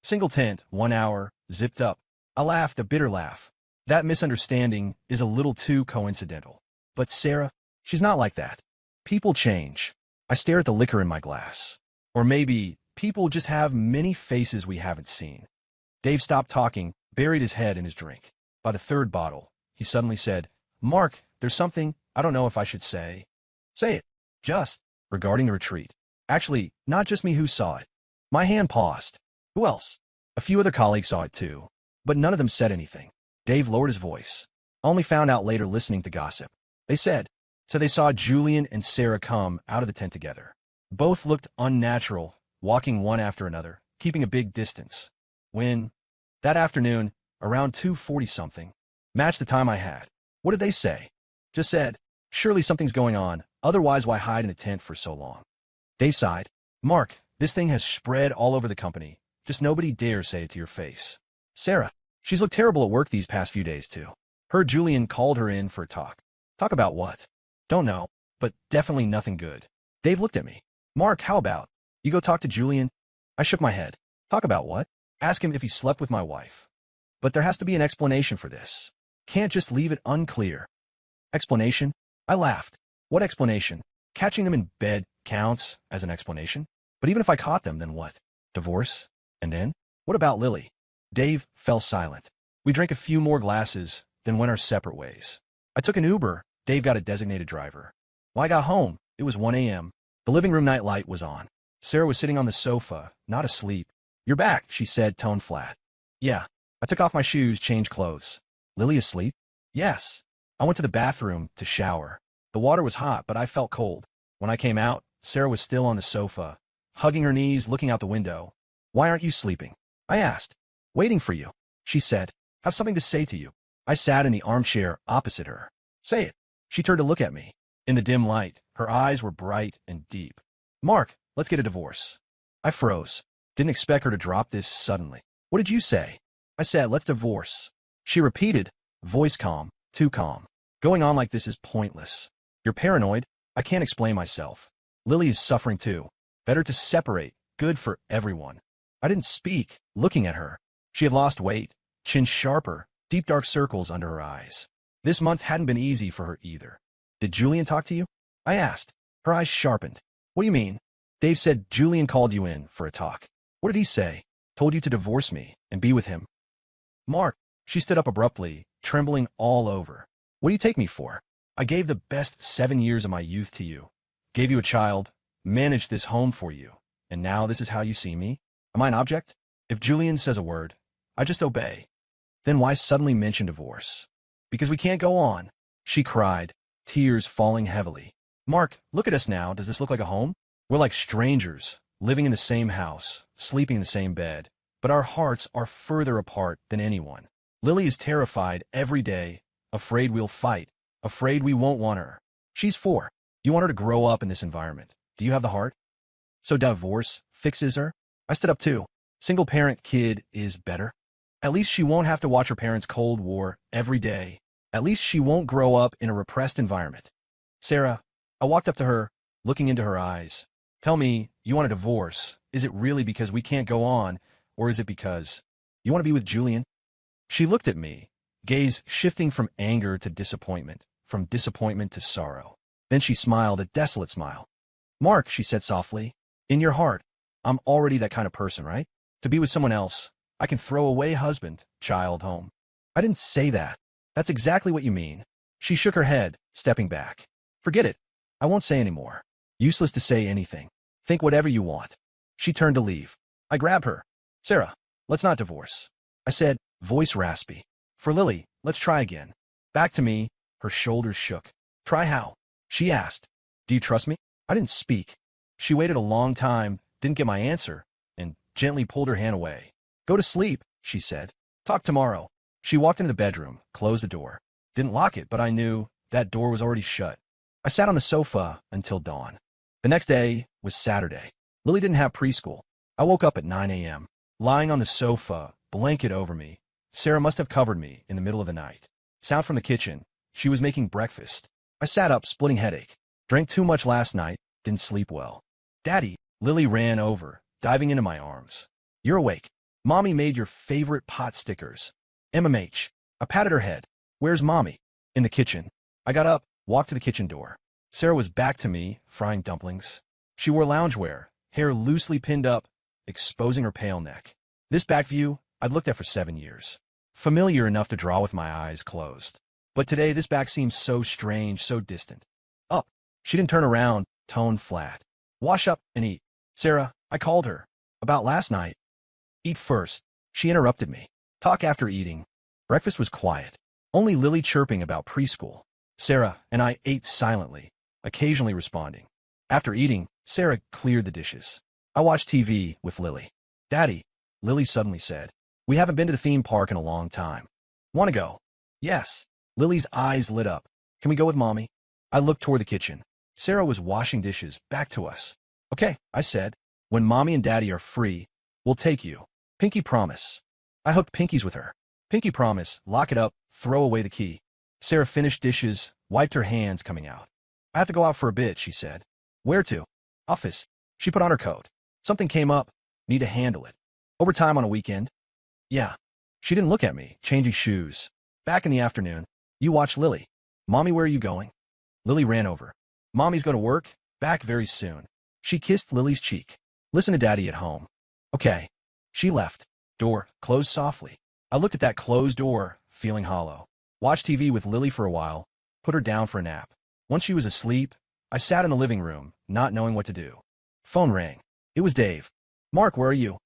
Single tent, 1 hour, zipped up. I laughed, a bitter laugh. That misunderstanding is a little too coincidental. But Sarah, she's not like that. People change. I stare at the liquor in my glass. Or maybe people just have many faces we haven't seen. Dave stopped talking, buried his head in his drink. By the third bottle, he suddenly said, Mark, there's something I don't know if I should say. Say it. Just regarding the retreat. Actually, not just me who saw it. My hand paused. Who else? A few other colleagues saw it too, but none of them said anything. Dave lowered his voice. I only found out later listening to gossip. They said, so they saw Julian and Sarah come out of the tent together. Both looked unnatural, walking one after another, keeping a big distance. When, that afternoon, around 2:40 something. Matched the time I had. What did they say? Just said, surely something's going on, otherwise why hide in a tent for so long? Dave sighed. Mark, this thing has spread all over the company. Just nobody dares say it to your face. Sarah, she's looked terrible at work these past few days too. Heard Julian called her in for a talk. Talk about what? Don't know, but definitely nothing good. Dave looked at me. Mark, how about you go talk to Julian? I shook my head. Talk about what? Ask him if he slept with my wife. But there has to be an explanation for this. Can't just leave it unclear. Explanation? I laughed. What explanation? Catching them in bed counts as an explanation? But even if I caught them, then what? Divorce? And then? What about Lily? Dave fell silent. We drank a few more glasses, then went our separate ways. I took an Uber. Dave got a designated driver. When I got home, it was 1 a.m. The living room night light was on. Sarah was sitting on the sofa, not asleep. You're back, she said, tone flat. Yeah. I took off my shoes, changed clothes. Lily asleep? Yes. I went to the bathroom to shower. The water was hot, but I felt cold. When I came out, Sarah was still on the sofa, hugging her knees, looking out the window. Why aren't you sleeping? I asked. Waiting for you, she said. Have something to say to you. I sat in the armchair opposite her. Say it. She turned to look at me. In the dim light, her eyes were bright and deep. Mark, let's get a divorce. I froze. Didn't expect her to drop this suddenly. What did you say? I said, let's divorce. She repeated, voice calm, too calm. Going on like this is pointless. You're paranoid. I can't explain myself. Lily is suffering too. Better to separate. Good for everyone. I didn't speak, looking at her. She had lost weight, chin sharper, deep dark circles under her eyes. This month hadn't been easy for her either. Did Julian talk to you? I asked. Her eyes sharpened. What do you mean? Dave said Julian called you in for a talk. What did he say? Told you to divorce me and be with him. Mark, she stood up abruptly, trembling all over. What do you take me for? I gave the best 7 years of my youth to you. Gave you a child, managed this home for you. And now this is how you see me? Am I an object? If Julian says a word, I just obey. Then why suddenly mention divorce? Because we can't go on. She cried, tears falling heavily. Mark, look at us now. Does this look like a home? We're like strangers, living in the same house, sleeping in the same bed. But our hearts are further apart than anyone. Lily is terrified every day, afraid we'll fight, afraid we won't want her. She's 4. You want her to grow up in this environment. Do you have the heart? So divorce fixes her? I stood up too. Single-parent kid is better. At least she won't have to watch her parents' Cold War every day. At least she won't grow up in a repressed environment. Sarah, I walked up to her, looking into her eyes. Tell me, you want a divorce. Is it really because we can't go on, or is it because you want to be with Julian? She looked at me, gaze shifting from anger to disappointment, from disappointment to sorrow. Then she smiled, a desolate smile. Mark, she said softly, in your heart, I'm already that kind of person, right? To be with someone else, I can throw away husband, child, home. I didn't say that. That's exactly what you mean. She shook her head, stepping back. Forget it. I won't say any more. Useless to say anything. Think whatever you want. She turned to leave. I grabbed her. Sarah, let's not divorce. I said, voice raspy. For Lily, let's try again. Back to me, her shoulders shook. Try how? She asked. Do you trust me? I didn't speak. She waited a long time, didn't get my answer, and gently pulled her hand away. Go to sleep, she said. Talk tomorrow. She walked into the bedroom, closed the door. Didn't lock it, but I knew that door was already shut. I sat on the sofa until dawn. The next day was Saturday. Lily didn't have preschool. I woke up at 9 a.m. Lying on the sofa, blanket over me. Sarah must have covered me in the middle of the night. Sound from the kitchen. She was making breakfast. I sat up, splitting headache. Drank too much last night, didn't sleep well. Daddy, Lily ran over, diving into my arms. You're awake. Mommy made your favorite pot stickers. MMH. I patted her head. Where's Mommy? In the kitchen. I got up, walked to the kitchen door. Sarah was back to me, frying dumplings. She wore loungewear, hair loosely pinned up, exposing her pale neck. This back view I'd looked at for 7 years. Familiar enough to draw with my eyes closed. But today this back seemed so strange, so distant. Up. She didn't turn around, tone flat. Wash up and eat. Sarah, I called her. About last night. Eat first. She interrupted me. Talk after eating. Breakfast was quiet. Only Lily chirping about preschool. Sarah and I ate silently, occasionally responding. After eating, Sarah cleared the dishes. I watched TV with Lily. Daddy, Lily suddenly said. We haven't been to the theme park in a long time. Want to go? Yes. Lily's eyes lit up. Can we go with Mommy? I looked toward the kitchen. Sarah was washing dishes back to us. Okay, I said. When Mommy and Daddy are free, we'll take you. Pinky promise. I hooked pinkies with her. Pinky promise, lock it up, throw away the key. Sarah finished dishes, wiped her hands coming out. I have to go out for a bit, she said. Where to? Office. She put on her coat. Something came up. Need to handle it. Overtime on a weekend? Yeah. She didn't look at me, changing shoes. Back in the afternoon. You watch Lily. Mommy, where are you going? Lily ran over. Mommy's going to work. Back very soon. She kissed Lily's cheek. Listen to Daddy at home. Okay. She left. Door closed softly. I looked at that closed door, feeling hollow. Watched TV with Lily for a while. Put her down for a nap. Once she was asleep, I sat in the living room, not knowing what to do. Phone rang. It was Dave. Mark, where are you?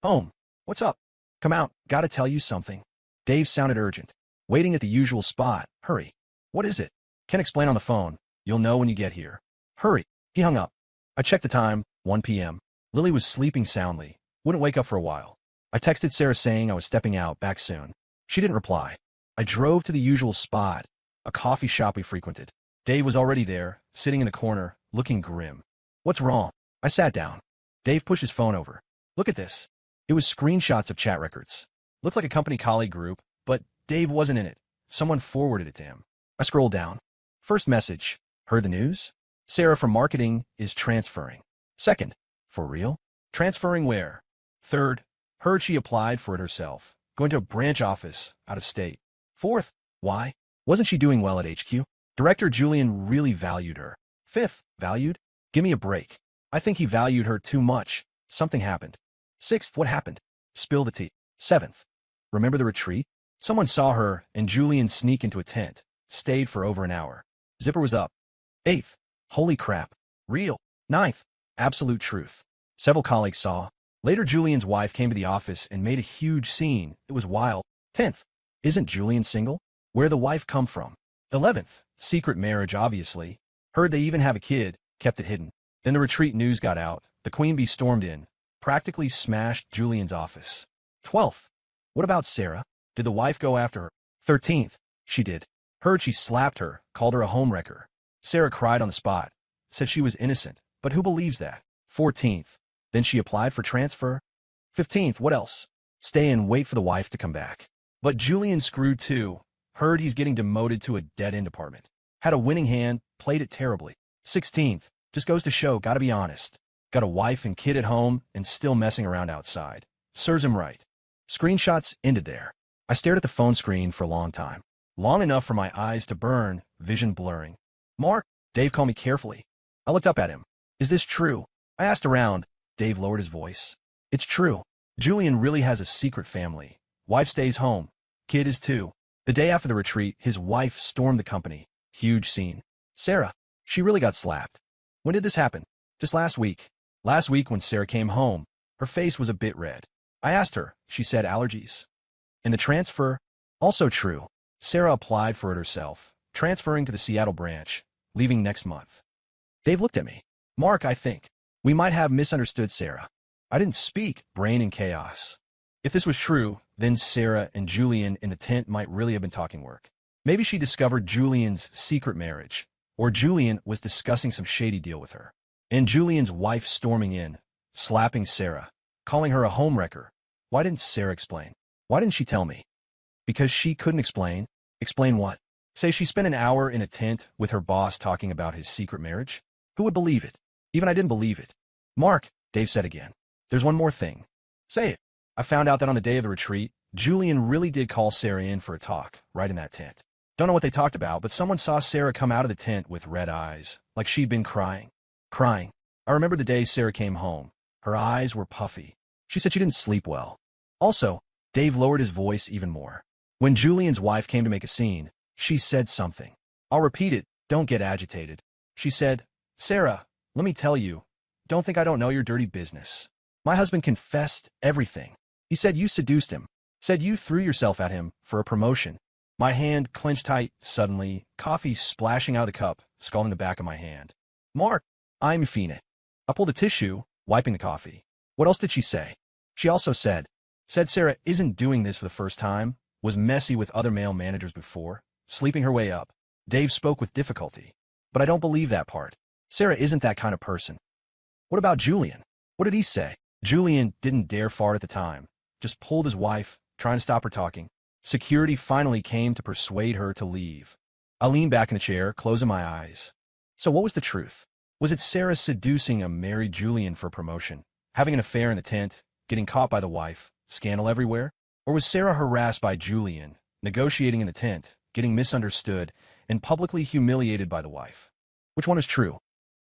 Home. What's up? Come out. Gotta tell you something. Dave sounded urgent. Waiting at the usual spot. Hurry. What is it? Can't explain on the phone. You'll know when you get here. Hurry. He hung up. I checked the time, 1 p.m. Lily was sleeping soundly. Wouldn't wake up for a while. I texted Sarah saying I was stepping out, back soon. She didn't reply. I drove to the usual spot, a coffee shop we frequented. Dave was already there, sitting in the corner, looking grim. What's wrong? I sat down. Dave pushed his phone over. Look at this. It was screenshots of chat records. Looked like a company colleague group, but Dave wasn't in it. Someone forwarded it to him. I scrolled down. First message. Heard the news? Sarah from marketing is transferring. Second. For real? Transferring where? Third. Heard she applied for it herself. Going to a branch office, out of state. Fourth. Why? Wasn't she doing well at HQ? Director Julian really valued her. Fifth. Valued? Give me a break. I think he valued her too much. Something happened. Sixth. What happened? Spill the tea. Seventh. Remember the retreat? Someone saw her and Julian sneak into a tent. Stayed for over an hour. Zipper was up. Eighth. Holy crap. Real. Ninth. Absolute truth. Several colleagues saw. Later, Julian's wife came to the office and made a huge scene. It was wild. 10th. Isn't Julian single? Where'd the wife come from? 11th. Secret marriage, obviously. Heard they even have a kid. Kept it hidden. Then the retreat news got out. The queen bee stormed in. Practically smashed Julian's office. 12th. What about Sarah? Did the wife go after her? 13th. She did. Heard she slapped her, called her a homewrecker. Sarah cried on the spot. Said she was innocent. But who believes that? 14th. Then she applied for transfer. 15th. What else? Stay and wait for the wife to come back. But Julian screwed too. Heard he's getting demoted to a dead-end department. Had a winning hand, played it terribly. 16th. Just goes to show, gotta be honest. Got a wife and kid at home and still messing around outside. Serves him right. Screenshots ended there. I stared at the phone screen for a long time. Long enough for my eyes to burn, vision blurring. Mark, Dave called me carefully. I looked up at him. Is this true? I asked around. Dave lowered his voice. It's true. Julian really has a secret family. Wife stays home. Kid is too. The day after the retreat, his wife stormed the company. Huge scene. Sarah, she really got slapped. When did this happen? Just last week. Last week when Sarah came home, her face was a bit red. I asked her. She said allergies. And the transfer? Also true. Sarah applied for it herself, transferring to the Seattle branch, leaving next month. Dave looked at me. Mark, I think we might have misunderstood Sarah. I didn't speak, brain in chaos. If this was true, then Sarah and Julian in the tent might really have been talking work. Maybe she discovered Julian's secret marriage, or Julian was discussing some shady deal with her. And Julian's wife storming in, slapping Sarah, calling her a homewrecker. Why didn't Sarah explain? Why didn't she tell me? Because she couldn't explain. Explain what? Say she spent an hour in a tent with her boss talking about his secret marriage? Who would believe it? Even I didn't believe it. Mark, Dave said again. There's one more thing. Say it. I found out that on the day of the retreat, Julian really did call Sarah in for a talk, right in that tent. Don't know what they talked about, but someone saw Sarah come out of the tent with red eyes, like she'd been crying. Crying. I remember the day Sarah came home. Her eyes were puffy. She said she didn't sleep well. Also, Dave lowered his voice even more. When Julian's wife came to make a scene, she said something. I'll repeat it, don't get agitated. She said, Sarah, let me tell you, don't think I don't know your dirty business. My husband confessed everything. He said you seduced him. Said you threw yourself at him for a promotion. My hand clenched tight, suddenly, coffee splashing out of the cup, scalding the back of my hand. Mark, I'm Fina. I pulled a tissue, wiping the coffee. What else did she say? She also said, Said Sarah isn't doing this for the first time, was messy with other male managers before, sleeping her way up. Dave spoke with difficulty. But I don't believe that part. Sarah isn't that kind of person. What about Julian? What did he say? Julian didn't dare fart at the time, just pulled his wife, trying to stop her talking. Security finally came to persuade her to leave. I leaned back in the chair, closing my eyes. So what was the truth? Was it Sarah seducing a married Julian for promotion, having an affair in the tent, getting caught by the wife, scandal everywhere? Or was Sarah harassed by Julian, negotiating in the tent, getting misunderstood, and publicly humiliated by the wife? Which one is true?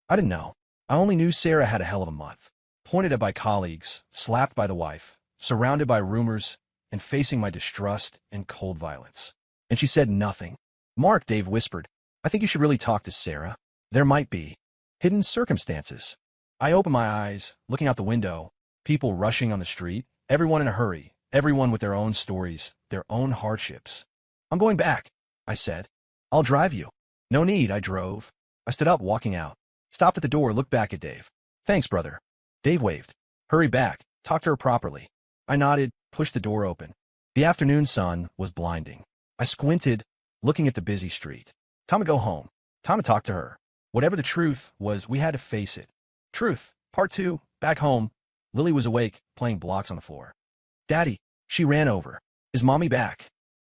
I didn't know. I only knew Sarah had a hell of a month. Pointed at by colleagues, slapped by the wife, surrounded by rumors, and facing my distrust and cold violence. And she said nothing. Mark, Dave whispered, I think you should really talk to Sarah. There might be hidden circumstances. I opened my eyes, looking out the window, people rushing on the street, everyone in a hurry, everyone with their own stories, their own hardships. I'm going back, I said. I'll drive you. No need, I drove. I stood up, walking out. Stopped at the door, looked back at Dave. Thanks, brother. Dave waved. Hurry back, talk to her properly. I nodded, pushed the door open. The afternoon sun was blinding. I squinted, looking at the busy street. Time to go home. Time to talk to her. Whatever the truth was, we had to face it. Truth, part 2, back home. Lily was awake, playing blocks on the floor. Daddy, she ran over. Is Mommy back?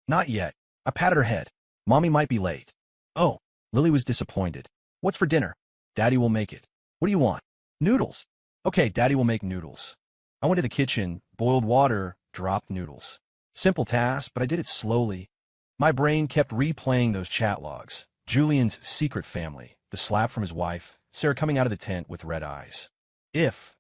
Not yet. I patted her head. Mommy might be late. Oh, Lily was disappointed. What's for dinner? Daddy will make it. What do you want? Noodles. Okay, Daddy will make noodles. I went to the kitchen, boiled water, dropped noodles. Simple task, but I did it slowly. My brain kept replaying those chat logs. Julian's secret family, the slap from his wife, Sarah coming out of the tent with red eyes. If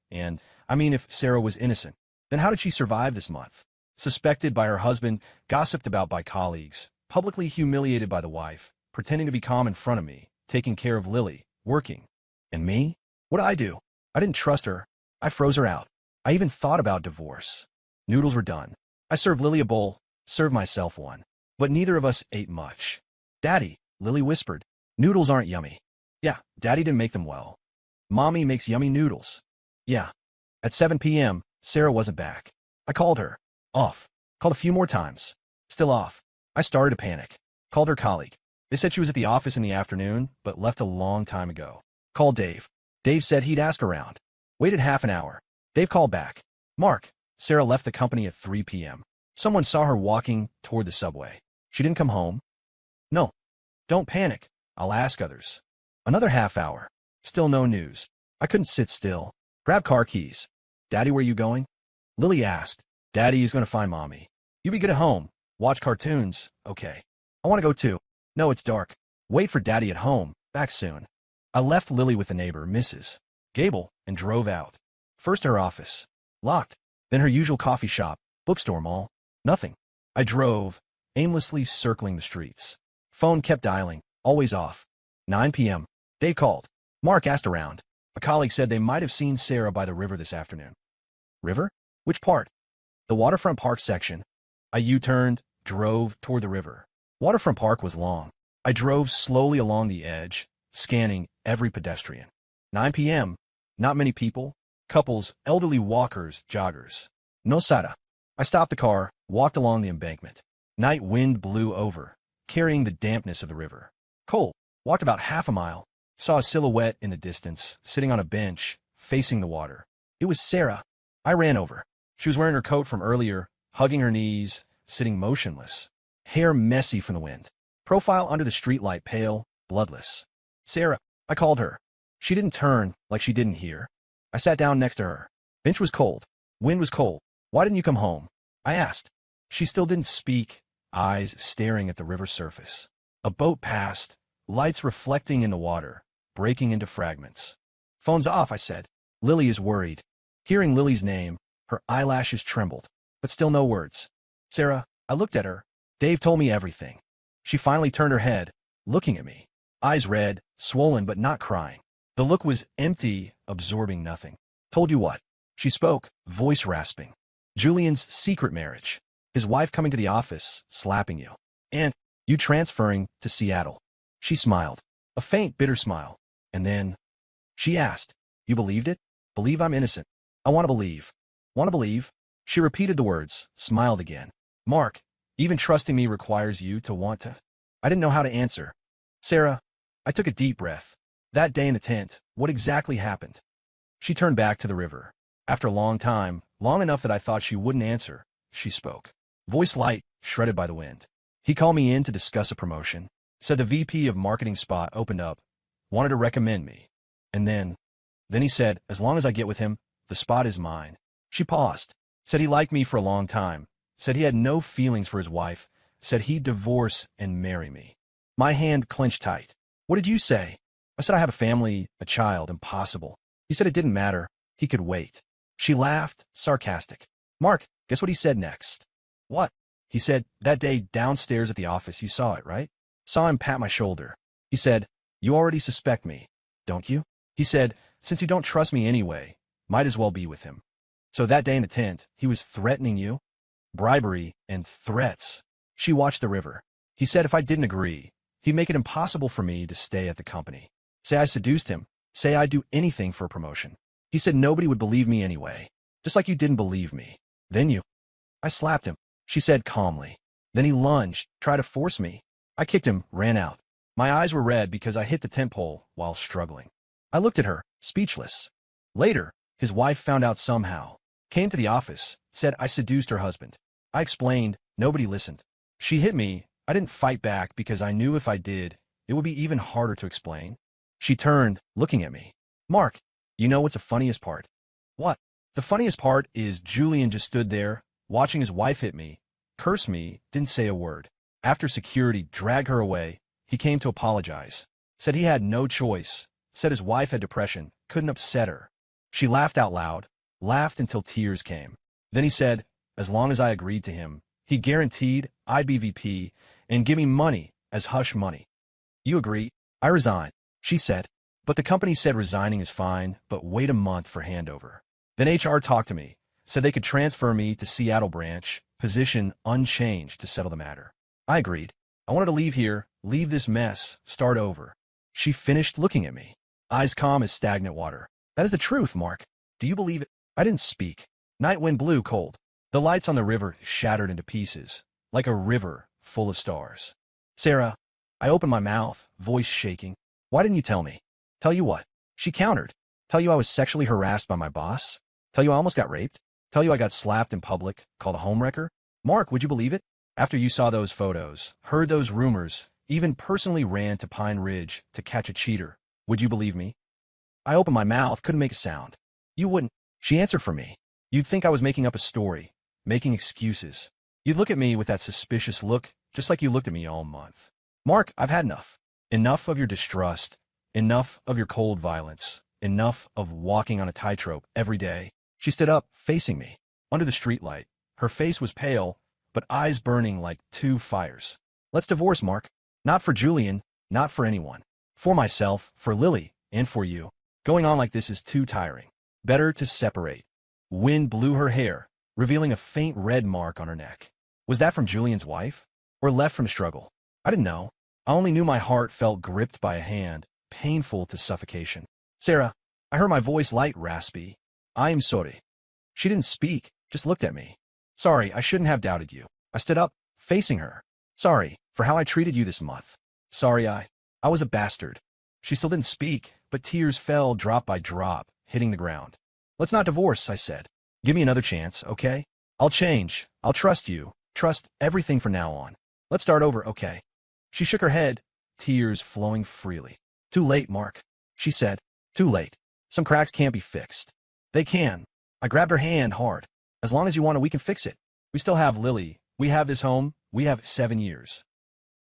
Sarah was innocent, then how did she survive this month? Suspected by her husband, gossiped about by colleagues, publicly humiliated by the wife, pretending to be calm in front of me, taking care of Lily, working. And me? What did I do? I didn't trust her. I froze her out. I even thought about divorce. Noodles were done. I served Lily a bowl, served myself one. But neither of us ate much. Daddy, Lily whispered, noodles aren't yummy. Yeah, Daddy didn't make them well. Mommy makes yummy noodles. Yeah. At 7 p.m., Sarah wasn't back. I called her. Off. Called a few more times. Still off. I started to panic. Called her colleague. They said she was at the office in the afternoon, but left a long time ago. Called Dave. Dave said he'd ask around. Waited half an hour. Dave called back. Mark, Sarah left the company at 3 p.m. Someone saw her walking toward the subway. She didn't come home. No. Don't panic. I'll ask others. Another half hour. Still no news. I couldn't sit still. Grab car keys. Daddy, where you going? Lily asked. Daddy is going to find Mommy. You be good at home. Watch cartoons. Okay. I want to go too. No, it's dark. Wait for Daddy at home. Back soon. I left Lily with the neighbor, Mrs. Gable, and drove out. First her office. Locked. Then her usual coffee shop, bookstore, mall. Nothing. I drove, aimlessly circling the streets. Phone kept dialing, always off. 9 p.m. Dave called. Mark asked around. A colleague said they might have seen Sarah by the river this afternoon. River? Which part? The waterfront park section. I U-turned, drove toward the river. Waterfront park was long. I drove slowly along the edge, scanning every pedestrian. 9 p.m. Not many people. Couples, elderly walkers, joggers. No sada. I stopped the car, walked along the embankment. Night wind blew over, carrying the dampness of the river. Cold. Walked about half a mile. Saw a silhouette in the distance, sitting on a bench, facing the water. It was Sarah. I ran over. She was wearing her coat from earlier, hugging her knees, sitting motionless. Hair messy from the wind. Profile under the streetlight, pale, bloodless. Sarah. I called her. She didn't turn, like she didn't hear. I sat down next to her. Bench was cold. Wind was cold. Why didn't you come home? I asked. She still didn't speak, eyes staring at the river surface. A boat passed, lights reflecting in the water, breaking into fragments. Phone's off, I said. Lily is worried. Hearing Lily's name, her eyelashes trembled, but still no words. Sarah, I looked at her. Dave told me everything. She finally turned her head, looking at me. Eyes red, swollen but not crying. The look was empty, absorbing nothing. Told you what? She spoke, voice rasping. Julian's secret marriage. His wife coming to the office, slapping you. And you transferring to Seattle. She smiled. A faint, bitter smile. And then she asked, you believed it? Believe I'm innocent. I want to believe. Want to believe? She repeated the words, smiled again. Mark, even trusting me requires you to want to. I didn't know how to answer. Sarah, I took a deep breath. That day in the tent, what exactly happened? She turned back to the river. After a long time, long enough that I thought she wouldn't answer, she spoke. Voice light, shredded by the wind. He called me in to discuss a promotion. Said the VP of marketing spot opened up. Wanted to recommend me. And then he said, as long as I get with him, the spot is mine. She paused. Said he liked me for a long time. Said he had no feelings for his wife. Said he'd divorce and marry me. My hand clenched tight. What did you say? I said I have a family, a child, impossible. He said it didn't matter. He could wait. She laughed, sarcastic. Mark, guess what he said next? What? He said, that day downstairs at the office, you saw it, right? Saw him pat my shoulder. He said, you already suspect me, don't you? He said, since you don't trust me anyway, might as well be with him. So that day in the tent, he was threatening you? Bribery and threats. She watched the river. He said if I didn't agree, he'd make it impossible for me to stay at the company. Say I seduced him. Say I'd do anything for a promotion. He said nobody would believe me anyway, just like you didn't believe me. Then you. I slapped him, she said calmly. Then he lunged, tried to force me. I kicked him, ran out. My eyes were red because I hit the tent pole while struggling. I looked at her, speechless. Later, his wife found out somehow. Came to the office, said I seduced her husband. I explained, nobody listened. She hit me. I didn't fight back because I knew if I did, it would be even harder to explain. She turned, looking at me. Mark, you know what's the funniest part? What? The funniest part is Julian just stood there, watching his wife hit me, curse me, didn't say a word. After security dragged her away, he came to apologize. Said he had no choice. Said his wife had depression, couldn't upset her. She laughed out loud, laughed until tears came. Then he said, as long as I agreed to him, he guaranteed I'd be VP and give me money as hush money. You agree? I resign, she said. But the company said resigning is fine, but wait a month for handover. Then HR talked to me, said they could transfer me to Seattle branch, position unchanged to settle the matter. I agreed. I wanted to leave here, leave this mess, start over. She finished looking at me, eyes calm as stagnant water. That is the truth, Mark. Do you believe it? I didn't speak. Night wind blew cold. The lights on the river shattered into pieces, like a river full of stars. Sarah, I opened my mouth, voice shaking. Why didn't you tell me? Tell you what? She countered. Tell you I was sexually harassed by my boss? Tell you I almost got raped? Tell you I got slapped in public, called a homewrecker? Mark, would you believe it? After you saw those photos, heard those rumors, even personally ran to Pine Ridge to catch a cheater, would you believe me? I opened my mouth, couldn't make a sound. You wouldn't. She answered for me. You'd think I was making up a story, making excuses. You'd look at me with that suspicious look, just like you looked at me all month. Mark, I've had enough. Enough of your distrust. Enough of your cold violence. Enough of walking on a tightrope every day. She stood up, facing me, under the streetlight. Her face was pale, but eyes burning like two fires. Let's divorce, Mark. Not for Julian, not for anyone. For myself, for Lily, and for you. Going on like this is too tiring. Better to separate. Wind blew her hair, revealing a faint red mark on her neck. Was that from Julian's wife? Or left from struggle? I didn't know. I only knew my heart felt gripped by a hand, painful to suffocation. Sarah, I heard my voice light, raspy. I am sorry. She didn't speak, just looked at me. Sorry, I shouldn't have doubted you. I stood up, facing her. Sorry for how I treated you this month. Sorry I was a bastard. She still didn't speak, but tears fell drop by drop, hitting the ground. Let's not divorce, I said. Give me another chance, okay? I'll change. I'll trust you. Trust everything from now on. Let's start over, okay? She shook her head, tears flowing freely. Too late, Mark, she said. Too late. Some cracks can't be fixed. They can. I grabbed her hand hard. As long as you want it, we can fix it. We still have Lily. We have this home. We have 7 years.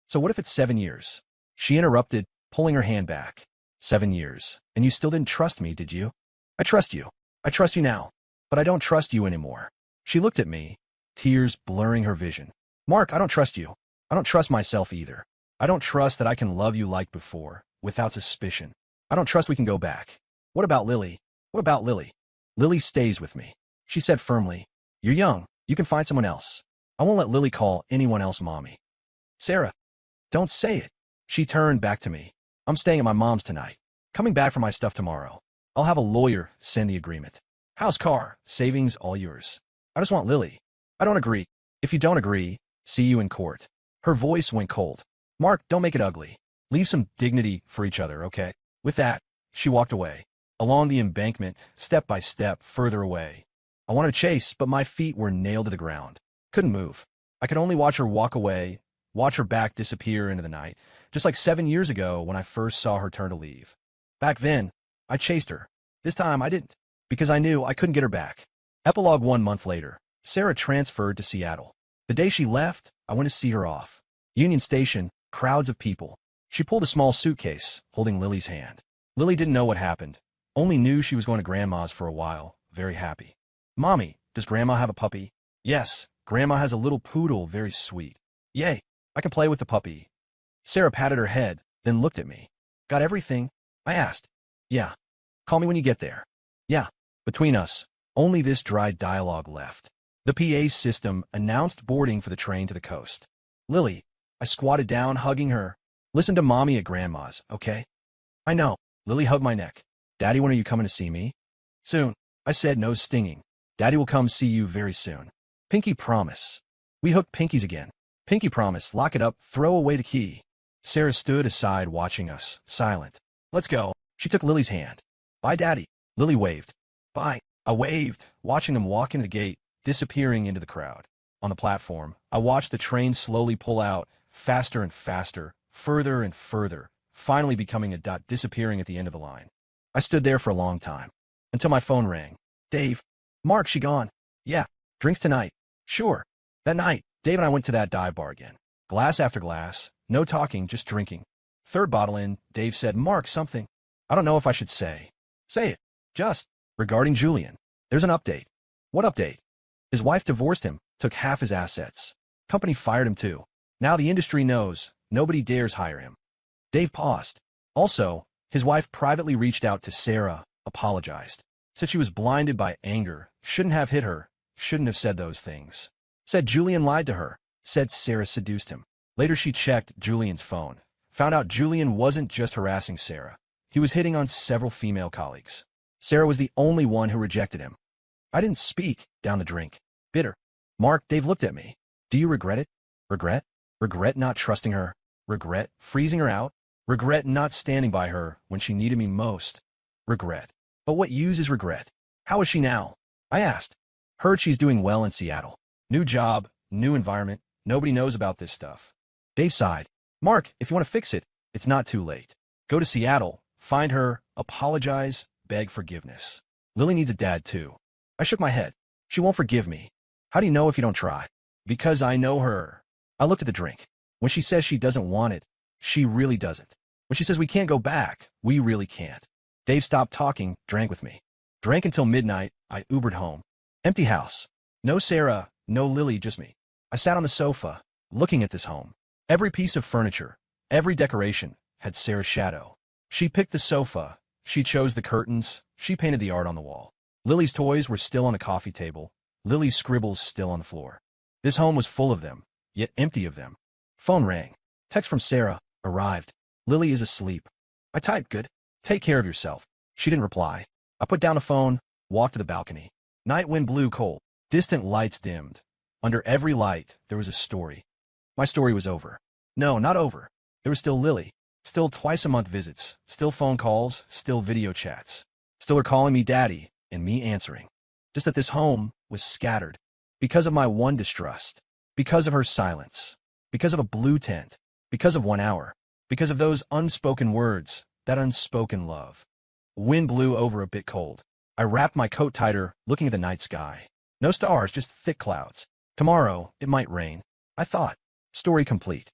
So what if it's 7 years? She interrupted, pulling her hand back. 7 years. And you still didn't trust me, did you? I trust you. I trust you now. But I don't trust you anymore. She looked at me, tears blurring her vision. Mark, I don't trust you. I don't trust myself either. I don't trust that I can love you like before, without suspicion. I don't trust we can go back. What about Lily? What about Lily? Lily stays with me. She said firmly, you're young. You can find someone else. I won't let Lily call anyone else mommy. Sarah, don't say it. She turned back to me. I'm staying at my mom's tonight. Coming back for my stuff tomorrow. I'll have a lawyer send the agreement. House, car, savings, all yours. I just want Lily. I don't agree. If you don't agree, see you in court. Her voice went cold. Mark, don't make it ugly. Leave some dignity for each other, okay? With that, she walked away. Along the embankment, step by step, further away. I wanted to chase, but my feet were nailed to the ground. Couldn't move. I could only watch her walk away, watch her back disappear into the night, just like 7 years ago when I first saw her turn to leave. Back then, I chased her. This time I didn't, because I knew I couldn't get her back. Epilogue 1 month later, Sarah transferred to Seattle. The day she left, I went to see her off. Union Station, crowds of people. She pulled a small suitcase, holding Lily's hand. Lily didn't know what happened, only knew she was going to Grandma's for a while, very happy. Mommy, does Grandma have a puppy? Yes, Grandma has a little poodle, very sweet. Yay, I can play with the puppy. Sarah patted her head, then looked at me. Got everything? I asked. Yeah. Call me when you get there. Yeah. Between us, only this dry dialogue left. The PA system announced boarding for the train to the coast. Lily, I squatted down, hugging her. Listen to Mommy at Grandma's, okay? I know. Lily hugged my neck. Daddy, when are you coming to see me? Soon, I said, nose stinging. Daddy will come see you very soon. Pinky promise. We hooked pinkies again. Pinky promise, lock it up, throw away the key. Sarah stood aside watching us, silent. Let's go. She took Lily's hand. Bye, Daddy. Lily waved. Bye. I waved, watching them walk into the gate, disappearing into the crowd. On the platform, I watched the train slowly pull out, faster and faster, further and further, finally becoming a dot disappearing at the end of the line. I stood there for a long time, until my phone rang. Dave. Mark, she gone. Yeah. Drinks tonight. Sure. That night, Dave and I went to that dive bar again. Glass after glass, no talking, just drinking. Third bottle in, Dave said, Mark, something. I don't know if I should say. Say it. Just. Regarding Julian. There's an update. What update? His wife divorced him, took half his assets. Company fired him too. Now the industry knows, nobody dares hire him. Dave paused. Also, his wife privately reached out to Sarah, apologized. Said she was blinded by anger, shouldn't have hit her, shouldn't have said those things. Said Julian lied to her, said Sarah seduced him. Later she checked Julian's phone, found out Julian wasn't just harassing Sarah. He was hitting on several female colleagues. Sarah was the only one who rejected him. I didn't speak, down the drink. Bitter. Mark, Dave looked at me. Do you regret it? Regret? Regret not trusting her? Regret freezing her out? Regret not standing by her when she needed me most? Regret. But what use is regret? How is she now? I asked. Heard she's doing well in Seattle. New job, new environment. Nobody knows about this stuff. Dave sighed. Mark, if you want to fix it, it's not too late. Go to Seattle, find her, apologize, beg forgiveness. Lily needs a dad too. I shook my head. She won't forgive me. How do you know if you don't try? Because I know her. I looked at the drink. When she says she doesn't want it, she really doesn't. When she says we can't go back, we really can't. Dave stopped talking, drank with me. Drank until midnight, I Ubered home. Empty house. No Sarah, no Lily, just me. I sat on the sofa, looking at this home. Every piece of furniture, every decoration, had Sarah's shadow. She picked the sofa, she chose the curtains, she painted the art on the wall. Lily's toys were still on the coffee table, Lily's scribbles still on the floor. This home was full of them, yet empty of them. Phone rang. Text from Sarah, arrived. Lily is asleep. I typed, good. Take care of yourself. She didn't reply. I put down the phone, walked to the balcony. Night wind blew cold. Distant lights dimmed. Under every light, there was a story. My story was over. No, not over. There was still Lily. Still twice-a-month visits. Still phone calls. Still video chats. Still her calling me daddy, and me answering. Just that this home was scattered. Because of my one distrust. Because of her silence. Because of a blue tent. Because of 1 hour. Because of those unspoken words. That unspoken love. Wind blew over a bit cold. I wrapped my coat tighter, looking at the night sky. No stars, just thick clouds. Tomorrow, it might rain. I thought. Story complete.